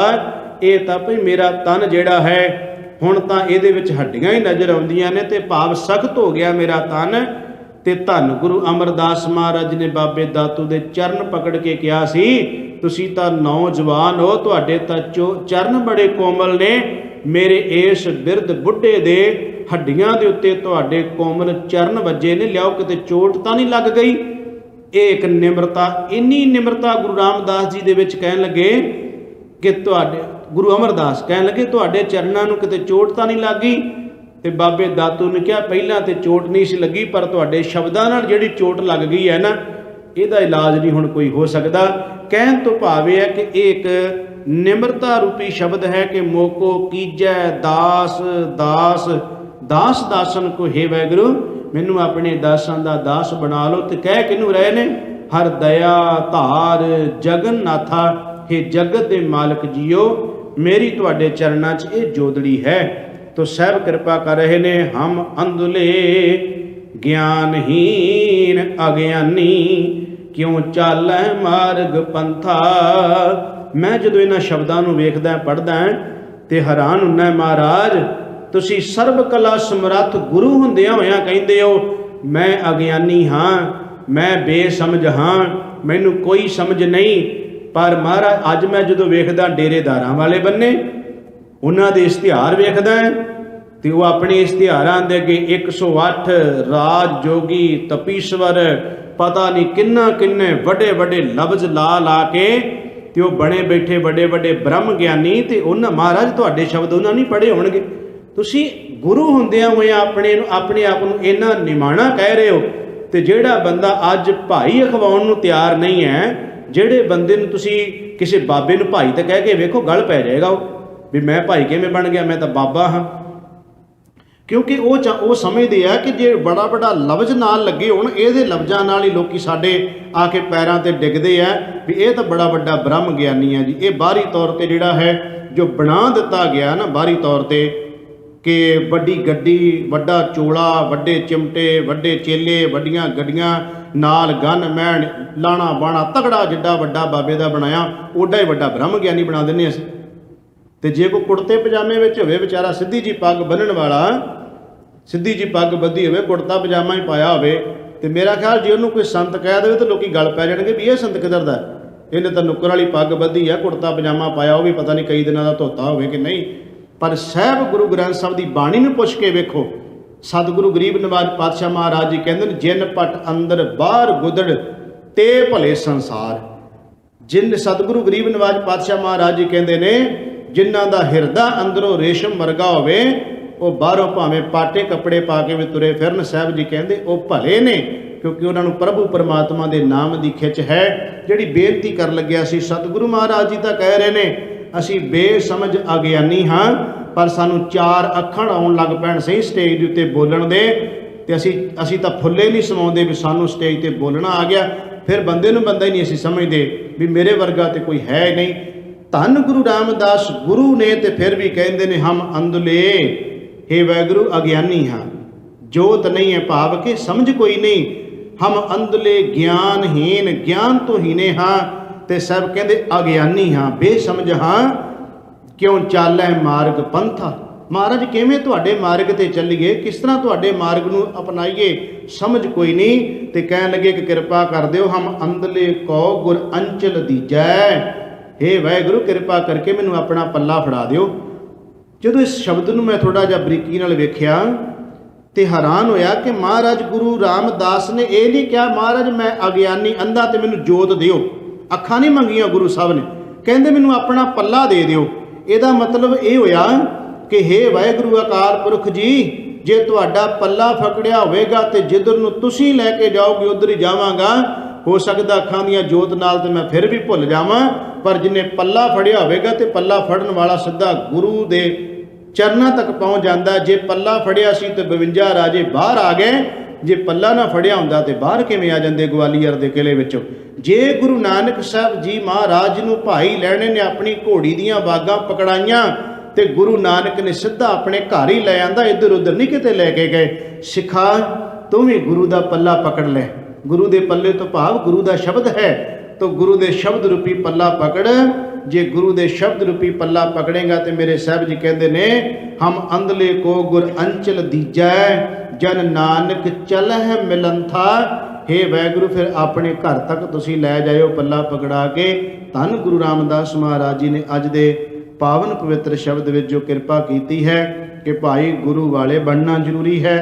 ਇਹ ਤਾਂ ਭਈ ਮੇਰਾ ਤਨ ਜਿਹੜਾ ਹੈ ਹੁਣ ਤਾਂ ਇਹਦੇ ਵਿੱਚ ਹੱਡੀਆਂ ਹੀ ਨਜ਼ਰ ਆਉਂਦੀਆਂ ਨੇ, ਤੇ ਭਾਵ ਸਖਤ ਹੋ ਗਿਆ ਮੇਰਾ ਤਨ। ਤੇ ਧੰਨ ਗੁਰੂ ਅਮਰਦਾਸ ਮਹਾਰਾਜ ਨੇ ਬਾਬੇ ਦਾਤੂ ਦੇ ਚਰਨ ਪਕੜ ਕੇ ਕਿਹਾ ਸੀ, ਤੁਸੀਂ ਤਾਂ ਨੌਜਵਾਨ ਹੋ, ਤੁਹਾਡੇ ਤਾਂ ਚਰਨ ਬੜੇ ਕੋਮਲ ਨੇ, ਮੇਰੇ ਇਸ ਬਿਰਧ ਬੁੱਢੇ ਦੇ ਹੱਡੀਆਂ ਦੇ ਉੱਤੇ ਤੁਹਾਡੇ ਕੋਮਲ ਚਰਨ ਵੱਜੇ ਨੇ, ਲਿਆਓ ਕਿਤੇ ਚੋਟ ਤਾਂ ਨਹੀਂ ਲੱਗ ਗਈ। ਇਹ ਇੱਕ ਨਿਮਰਤਾ, ਇੰਨੀ ਨਿਮਰਤਾ ਗੁਰੂ ਰਾਮਦਾਸ ਜੀ ਦੇ ਵਿੱਚ ਕਹਿਣ ਲੱਗੇ ਕਿ ਤੁਹਾਡੇ ਗੁਰੂ ਅਮਰਦਾਸ ਕਹਿਣ ਲੱਗੇ ਤੁਹਾਡੇ ਚਰਨਾਂ ਨੂੰ ਕਿਤੇ ਚੋਟ ਤਾਂ ਨਹੀਂ ਲੱਗ ਗਈ। ਤੇ ਬਾਬੇ ਦਾਤੂ ਨੇ ਕਿਹਾ ਪਹਿਲਾਂ ਤੇ ਚੋਟ ਨਹੀਂ ਸੀ ਲੱਗੀ, ਪਰ ਤੁਹਾਡੇ ਸ਼ਬਦਾਂ ਨਾਲ ਜਿਹੜੀ ਚੋਟ ਲੱਗ ਗਈ ਹੈ ਨਾ, ਇਹਦਾ ਇਲਾਜ ਨਹੀਂ ਹੁਣ ਕੋਈ ਹੋ ਸਕਦਾ। ਕਹਿਣ ਤੋਂ ਭਾਵ ਇਹ ਹੈ ਕਿ ਇਹ ਇੱਕ ਨਿਮਰਤਾ ਰੂਪੀ ਸ਼ਬਦ ਹੈ ਕਿ ਮੋਕੋ ਕੀਜੈ ਦਾਸ ਦਾਸ ਦਾਸ ਦਾਸਨ ਕੋ ਹੇ ਵਾਹਿਗੁਰੂ ਮੈਨੂੰ ਆਪਣੇ ਦਾਸਾਂ ਦਾ ਦਾਸ ਬਣਾ ਲਓ। ਤੇ ਕਹਿ ਕਿਹਨੂੰ ਰਹੇ ਨੇ, ਹਰ ਦਇਆ ਧਾਰ ਜਗਨਨਾਥਾ, हे जगत के मालिक जियो मेरी तुहाडे चरणा च ये जोदड़ी है। तो साहब कृपा कर रहे ने, हम अंधुले ज्ञानहीन अज्ञानी क्यों चालै मार्ग पंथा। मैं जदों इन्हां शब्दां नूं वेखदा पढ़दा ते हैरान हुन्ना, महाराज तुसीं सर्ब कला समर्थ गुरु हुंदियां होइयां कहिंदे हो मैं अज्ञानी हाँ, मैं बेसमझ हाँ, मैनूं कोई समझ नहीं। पर महाराज अज मैं जो वेखदा डेरेदारां वाले बन्ने उन्हां दे इश्तिहार वेखदा ते वो अपने इश्तिहारां दे अगे 108 राज जोगी तपीश्वर पता नहीं किन्ना किन्ने वड्डे वड्डे लफ्ज ला ला के ते वो बने बैठे वड्डे वड्डे ब्रह्म ज्ञानी। ते उन्हां महाराज तुहाडे शब्द उन्हां नहीं पढ़े होणगे, तुसीं गुरु हुंदियां होइयां अपने आप नूं इन्ना निमाणा कह रहे हो। ते जिहड़ा बंदा अज भाई अखवाउण नूं तैयार नहीं है, ਜਿਹੜੇ ਬੰਦੇ ਨੂੰ ਤੁਸੀਂ ਕਿਸੇ ਬਾਬੇ ਨੂੰ ਭਾਈ ਤਾਂ ਕਹਿ ਕੇ ਵੇਖੋ ਗੱਲ ਪੈ ਜਾਏਗਾ ਉਹ ਵੀ ਮੈਂ ਭਾਈ ਕਿਵੇਂ ਬਣ ਗਿਆ, ਮੈਂ ਤਾਂ ਬਾਬਾ ਹਾਂ। ਕਿਉਂਕਿ ਉਹ ਸਮਝਦੇ ਆ ਕਿ ਜੇ ਬੜਾ ਬੜਾ ਲਫ਼ਜ਼ ਨਾਲ ਲੱਗੇ ਹੋਣ, ਇਹਦੇ ਲਫ਼ਜ਼ਾਂ ਨਾਲ ਹੀ ਲੋਕੀ ਸਾਡੇ ਆ ਕੇ ਪੈਰਾਂ ਤੇ ਡਿੱਗਦੇ ਆ ਵੀ ਇਹ ਤਾਂ ਬੜਾ ਵੱਡਾ ਬ੍ਰਹਮ ਗਿਆਨੀ ਆ ਜੀ। ਇਹ ਬਾਹਰੀ ਤੌਰ ਤੇ ਜਿਹੜਾ ਹੈ ਜੋ ਬਣਾ ਦਿੱਤਾ ਗਿਆ ਨਾ ਬਾਹਰੀ ਤੌਰ ਤੇ ਕਿ ਵੱਡੀ ਗੱਡੀ ਵੱਡਾ ਚੋਲਾ ਵੱਡੇ ਚਿਮਟੇ ਵੱਡੇ ਚੇਲੇ ਵੱਡੀਆਂ ਗੱਡੀਆਂ ਨਾਲ ਗਨ ਮੈਣ ਲਾਣਾ ਬਾਣਾ ਤਗੜਾ ਜਿੱਡਾ ਵੱਡਾ ਬਾਬੇ ਦਾ ਬਣਾਇਆ ਓਡਾ ਹੀ ਵੱਡਾ ਬ੍ਰਹਮ ਗਿਆਨੀ ਬਣਾ ਦਿੰਦੇ ਅਸੀਂ। ਤੇ ਜੇ ਕੋਈ ਕੁੜਤੇ ਪਜਾਮੇ ਵਿੱਚ ਹੋਵੇ ਵਿਚਾਰਾ ਸਿੱਧੀ ਜੀ ਪੱਗ ਬੰਨਣ ਵਾਲਾ, ਸਿੱਧੀ ਜੀ ਪੱਗ ਬੱਧੀ ਹੋਵੇ ਕੁੜਤਾ ਪਜਾਮਾ ਹੀ ਪਾਇਆ ਹੋਵੇ, ਤੇ ਮੇਰਾ ਖਿਆਲ ਜੇ ਉਹਨੂੰ ਕੋਈ ਸੰਤ ਕਹਿ ਦੇਵੇ ਤਾਂ ਲੋਕੀ ਗੱਲ ਪੈ ਜਾਣਗੇ ਵੀ ਇਹ ਸੰਤ ਕਿੱਧਰ ਦਾ, ਇਹਨੇ ਤਾਂ ਨੁੱਕਰ ਵਾਲੀ ਪੱਗ ਬੱਧੀ ਆ ਕੁੜਤਾ ਪਜਾਮਾ ਪਾਇਆ, ਉਹ ਵੀ ਪਤਾ ਨਹੀਂ ਕਈ ਦਿਨਾਂ ਦਾ ਧੋਤਾ ਹੋਵੇ ਕਿ ਨਹੀਂ। ਪਰ ਸਾਹਿਬ ਗੁਰੂ ਗ੍ਰੰਥ ਸਾਹਿਬ ਦੀ ਬਾਣੀ ਨੂੰ ਪੁੱਛ ਕੇ ਵੇਖੋ। ਸਤਿਗੁਰੂ ਗਰੀਬ ਨਿਵਾਜ ਪਾਤਸ਼ਾਹ ਮਹਾਰਾਜ ਜੀ ਕਹਿੰਦੇ ਨੇ, ਜਿਨ ਪਟ ਅੰਦਰ ਬਾਹਰ ਗੁਦੜ ਤੇ ਭਲੇ ਸੰਸਾਰ। ਜਿਨ ਸਤਿਗੁਰੂ ਗਰੀਬ ਨਿਵਾਜ ਪਾਤਸ਼ਾਹ ਮਹਾਰਾਜ ਜੀ ਕਹਿੰਦੇ ਨੇ, ਜਿਨ੍ਹਾਂ ਦਾ ਹਿਰਦਾ ਅੰਦਰੋਂ ਰੇਸ਼ਮ ਵਰਗਾ ਹੋਵੇ, ਉਹ ਬਾਹਰੋਂ ਭਾਵੇਂ ਪਾਟੇ ਕੱਪੜੇ ਪਾ ਕੇ ਵੀ ਤੁਰੇ ਫਿਰਨ, ਸਾਹਿਬ ਜੀ ਕਹਿੰਦੇ ਉਹ ਭਲੇ ਨੇ, ਕਿਉਂਕਿ ਉਹਨਾਂ ਨੂੰ ਪ੍ਰਭੂ ਪਰਮਾਤਮਾ ਦੇ ਨਾਮ ਦੀ ਖਿੱਚ ਹੈ। ਜਿਹੜੀ ਬੇਨਤੀ ਕਰਨ ਲੱਗਿਆ ਸੀ, ਸਤਿਗੁਰੂ ਮਹਾਰਾਜ ਜੀ ਤਾਂ ਕਹਿ ਰਹੇ ਨੇ, ਅਸੀਂ ਬੇਸਮਝ ਅਗਿਆਨੀ ਹਾਂ, ਪਰ ਸਾਨੂੰ 4 ਅੱਖਰ ਆਉਣ ਲੱਗ ਪੈਣ ਸਹੀ ਸਟੇਜ ਦੇ ਉੱਤੇ ਬੋਲਣ ਦੇ, ਤੇ ਅਸੀਂ ਤਾਂ ਫੁੱਲੇ ਨਹੀਂ ਸਮਾਉਂਦੇ ਵੀ ਸਾਨੂੰ ਸਟੇਜ ਤੇ ਬੋਲਣਾ ਆ ਗਿਆ। ਫਿਰ ਬੰਦੇ ਨੂੰ ਬੰਦਾ ਹੀ ਨਹੀਂ ਅਸੀਂ ਸਮਝਦੇ ਵੀ ਮੇਰੇ ਵਰਗਾ ਤੇ ਕੋਈ ਹੈ ਹੀ ਨਹੀਂ। ਧੰਨ ਗੁਰੂ ਰਾਮਦਾਸ ਗੁਰੂ ਨੇ ਤੇ ਫਿਰ ਵੀ ਕਹਿੰਦੇ ਨੇ, ਹਮ ਅੰਧਲੇ ਹੇ ਵਾਹਿਗੁਰੂ ਅਗਿਆਨੀ ਹਾਂ, ਜੋਤ ਨਹੀਂ ਹੈ ਭਾਵ ਕਿ ਸਮਝ ਕੋਈ ਨਹੀਂ। ਹਮ ਅੰਧਲੇ ਗਿਆਨਹੀਨ, ਗਿਆਨ ਤੋਂ ਹੀਨੇ ਹਾਂ, ਤੇ ਸਭ ਕਹਿੰਦੇ ਅਗਿਆਨੀ ਹਾਂ, ਬੇਸਮਝ ਹਾਂ। ਕਿਉਂ ਚਾਲੈ ਮਾਰਗ ਪੰਥਾ, ਮਹਾਰਾਜ ਕਿਵੇਂ ਤੁਹਾਡੇ ਮਾਰਗ ਤੇ ਚੱਲੀਏ, ਕਿਸ ਤਰ੍ਹਾਂ ਤੁਹਾਡੇ ਮਾਰਗ ਨੂੰ ਅਪਣਾਈਏ, ਸਮਝ ਕੋਈ ਨਹੀਂ। ਤੇ ਕਹਿਣ ਲੱਗੇ ਕਿ ਕਿਰਪਾ ਕਰ ਦਿਓ, ਹਮ ਅੰਧਲੇ ਕੋ ਗੁਰ ਅੰਚਲ ਦੀਜੈ, ਹੇ ਵਾਹਿਗੁਰੂ ਕਿਰਪਾ ਕਰਕੇ ਮੈਨੂੰ ਆਪਣਾ ਪੱਲਾ ਫੜਾ ਦਿਓ। ਜਦੋਂ ਇਸ ਸ਼ਬਦ ਨੂੰ ਮੈਂ ਥੋੜ੍ਹਾ ਜਿਹਾ ਬਰੀਕੀ ਨਾਲ ਵੇਖਿਆ ਤੇ ਹੈਰਾਨ ਹੋਇਆ ਕਿ ਮਹਾਰਾਜ ਗੁਰੂ ਰਾਮਦਾਸ ਨੇ ਇਹ ਨਹੀਂ ਕਿਹਾ, ਮਹਾਰਾਜ ਮੈਂ ਅਗਿਆਨੀ ਅੰਧਾ ਤੇ ਮੈਨੂੰ ਜੋਤ ਦਿਓ, ਅੱਖਾਂ ਨਹੀਂ ਮੰਗੀਆਂ ਗੁਰੂ ਸਾਹਿਬ ਨੇ, ਕਹਿੰਦੇ ਮੈਨੂੰ ਆਪਣਾ ਪੱਲਾ ਦੇ ਦਿਓ। ਇਹਦਾ ਮਤਲਬ ਇਹ ਹੋਇਆ ਕਿ ਹੇ ਵਾਹਿਗੁਰੂ ਅਕਾਲ ਪੁਰਖ ਜੀ, ਜੇ ਤੁਹਾਡਾ ਪੱਲਾ ਫਕੜਿਆ ਹੋਵੇਗਾ ਤੇ ਜਿੱਧਰ ਨੂੰ ਤੁਸੀਂ ਲੈ ਕੇ ਜਾਓਗੇ ਉੱਧਰ ਹੀ ਜਾਵਾਂਗਾ। ਹੋ ਸਕਦਾ ਅੱਖਾਂ ਦੀਆਂ ਜੋਤ ਨਾਲ ਤੇ ਮੈਂ ਫਿਰ ਵੀ ਭੁੱਲ ਜਾਵਾਂ, ਪਰ ਜਿਹਨੇ ਪੱਲਾ ਫੜਿਆ ਹੋਵੇਗਾ ਤੇ ਪੱਲਾ ਫੜਨ ਵਾਲਾ ਸਿੱਧਾ ਗੁਰੂ ਦੇ ਚਰਨਾਂ ਤੱਕ ਪਹੁੰਚ ਜਾਂਦਾ। ਜੇ ਪੱਲਾ ਫੜਿਆ ਸੀ ਤੇ 52 ਰਾਜੇ ਬਾਹਰ ਆ ਗਏ, ਜੇ ਪੱਲਾ ਨਾ ਫੜਿਆ ਹੁੰਦਾ ਤੇ ਬਾਹਰ ਕਿਵੇਂ ਆ ਜਾਂਦੇ ਗਵਾਲੀਅਰ ਦੇ ਕਿਲੇ ਵਿੱਚੋਂ। ਜੇ ਗੁਰੂ ਨਾਨਕ ਸਾਹਿਬ ਜੀ ਮਹਾਰਾਜ ਨੂੰ ਭਾਈ ਲਹਿਣੇ ਨੇ ਆਪਣੀ ਘੋੜੀ ਦੀਆਂ ਬਾਗਾਂ ਪਕੜਾਈਆਂ ਤੇ ਗੁਰੂ ਨਾਨਕ ਨੇ ਸਿੱਧਾ ਆਪਣੇ ਘਰ ਹੀ ਲੈ ਆਂਦਾ, ਇੱਧਰ ਉੱਧਰ ਨਹੀਂ ਕਿਤੇ ਲੈ ਕੇ ਗਏ। ਸਿੱਖਾ ਤੂੰ ਵੀ ਗੁਰੂ ਦਾ ਪੱਲਾ ਪਕੜ ਲੈ, ਗੁਰੂ ਦੇ ਪੱਲੇ ਤੋਂ ਭਾਵ ਗੁਰੂ ਦਾ ਸ਼ਬਦ ਹੈ, ਤਾਂ ਗੁਰੂ ਦੇ ਸ਼ਬਦ ਰੂਪੀ ਪੱਲਾ ਪਕੜ। ਜੇ ਗੁਰੂ ਦੇ ਸ਼ਬਦ ਰੂਪੀ ਪੱਲਾ ਪਕੜੇਗਾ ਤੇ ਮੇਰੇ ਸਾਹਿਬ ਜੀ ਕਹਿੰਦੇ ਨੇ, ਹਮ ਅੰਧਲੇ ਕੋ ਗੁਰ ਅੰਚਲ ਦੀਜੈ, ਜਨ ਨਾਨਕ ਚਲਹਿ ਮਿਲੰਥਾ। ਹੇ ਵਾਹਿਗੁਰੂ ਫਿਰ ਆਪਣੇ ਘਰ ਤੱਕ ਤੁਸੀਂ ਲੈ ਜਾਇਓ ਪੱਲਾ ਪਕੜਾ ਕੇ। ਧੰਨ ਗੁਰੂ ਰਾਮਦਾਸ ਮਹਾਰਾਜ ਜੀ ਨੇ ਅੱਜ ਦੇ ਪਾਵਨ ਪਵਿੱਤਰ ਸ਼ਬਦ ਵਿੱਚ ਜੋ ਕਿਰਪਾ ਕੀਤੀ ਹੈ ਕਿ ਭਾਈ ਗੁਰੂ ਵਾਲੇ ਬਣਨਾ ਜ਼ਰੂਰੀ ਹੈ,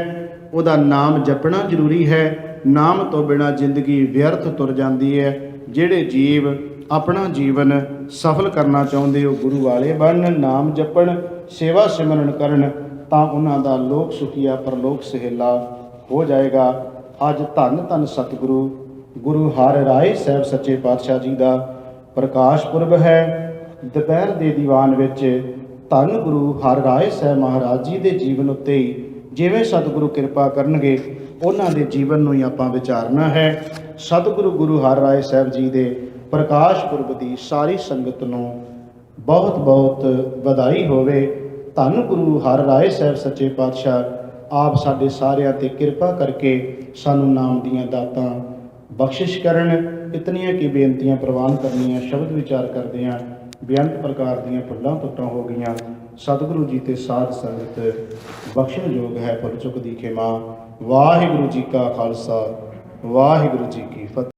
ਉਹਦਾ ਨਾਮ ਜਪਣਾ ਜ਼ਰੂਰੀ ਹੈ। ਨਾਮ ਤੋਂ ਬਿਨਾਂ ਜ਼ਿੰਦਗੀ ਵਿਅਰਥ ਤੁਰ ਜਾਂਦੀ ਹੈ। ਜਿਹੜੇ ਜੀਵ ਆਪਣਾ ਜੀਵਨ ਸਫਲ ਕਰਨਾ ਚਾਹੁੰਦੇ ਉਹ ਗੁਰੂ ਵਾਲੇ ਬਣਨ, ਨਾਮ ਜਪਣ, ਸੇਵਾ ਸਿਮਰਨ ਕਰਨ, ਤਾਂ ਉਹਨਾਂ ਦਾ ਲੋਕ ਸੁਖੀਆ ਪਰਲੋਕ ਸਹੇਲਾ ਹੋ ਜਾਏਗਾ। ਅੱਜ ਧੰਨ ਧੰਨ ਸਤਿਗੁਰੂ ਗੁਰੂ ਹਰਿ ਰਾਏ ਸਾਹਿਬ ਸੱਚੇ ਪਾਤਸ਼ਾਹ ਜੀ ਦਾ ਪ੍ਰਕਾਸ਼ ਪੁਰਬ ਹੈ। ਦੁਪਹਿਰ ਦੇ ਦੀਵਾਨ ਵਿੱਚ ਧੰਨ ਗੁਰੂ ਹਰਿ ਰਾਏ ਸਾਹਿਬ ਮਹਾਰਾਜ ਜੀ ਦੇ ਜੀਵਨ ਉੱਤੇ ਹੀ ਜਿਵੇਂ ਸਤਿਗੁਰੂ ਕਿਰਪਾ ਕਰਨਗੇ ਉਹਨਾਂ ਦੇ ਜੀਵਨ ਨੂੰ ਹੀ ਆਪਾਂ ਵਿਚਾਰਨਾ ਹੈ। ਸਤਿਗੁਰੂ ਗੁਰੂ ਹਰਿ ਰਾਏ ਸਾਹਿਬ ਜੀ ਦੇ ਪ੍ਰਕਾਸ਼ ਪੁਰਬ ਦੀ ਸਾਰੀ ਸੰਗਤ ਨੂੰ ਬਹੁਤ ਬਹੁਤ ਵਧਾਈ ਹੋਵੇ। ਧੰਨ ਗੁਰੂ ਹਰਿ ਰਾਏ ਸਾਹਿਬ ਸੱਚੇ ਪਾਤਸ਼ਾਹ ਆਪ ਸਾਡੇ ਸਾਰਿਆਂ ਤੇ ਕਿਰਪਾ ਕਰਕੇ ਸਾਨੂੰ ਨਾਮ ਦੀਆਂ ਦਾਤਾਂ ਬਖਸ਼ਿਸ਼ ਕਰਨ। ਇਤਨੀਆਂ ਕੀ ਬੇਨਤੀਆਂ ਪ੍ਰਵਾਨ ਕਰਨੀਆਂ, ਸ਼ਬਦ ਵਿਚਾਰ ਕਰਦੇ ਹਾਂ, ਬੇਅੰਤ ਪ੍ਰਕਾਰ ਦੀਆਂ ਭੁੱਲਾਂ ਟੁੱਟਾਂ ਹੋ ਗਈਆਂ। ਸਤਿਗੁਰੂ ਜੀ ਤੇ ਸਾਧ ਸੰਗਤ ਬਖਸ਼ਣਯੋਗ ਹੈ, ਭੁੱਲ ਚੁੱਕ ਦੀ ਖਿਮਾ। ਵਾਹਿਗੁਰੂ ਜੀ ਕਾ ਖਾਲਸਾ, ਵਾਹਿਗੁਰੂ ਜੀ ਕੀ ਫਤਿਹ।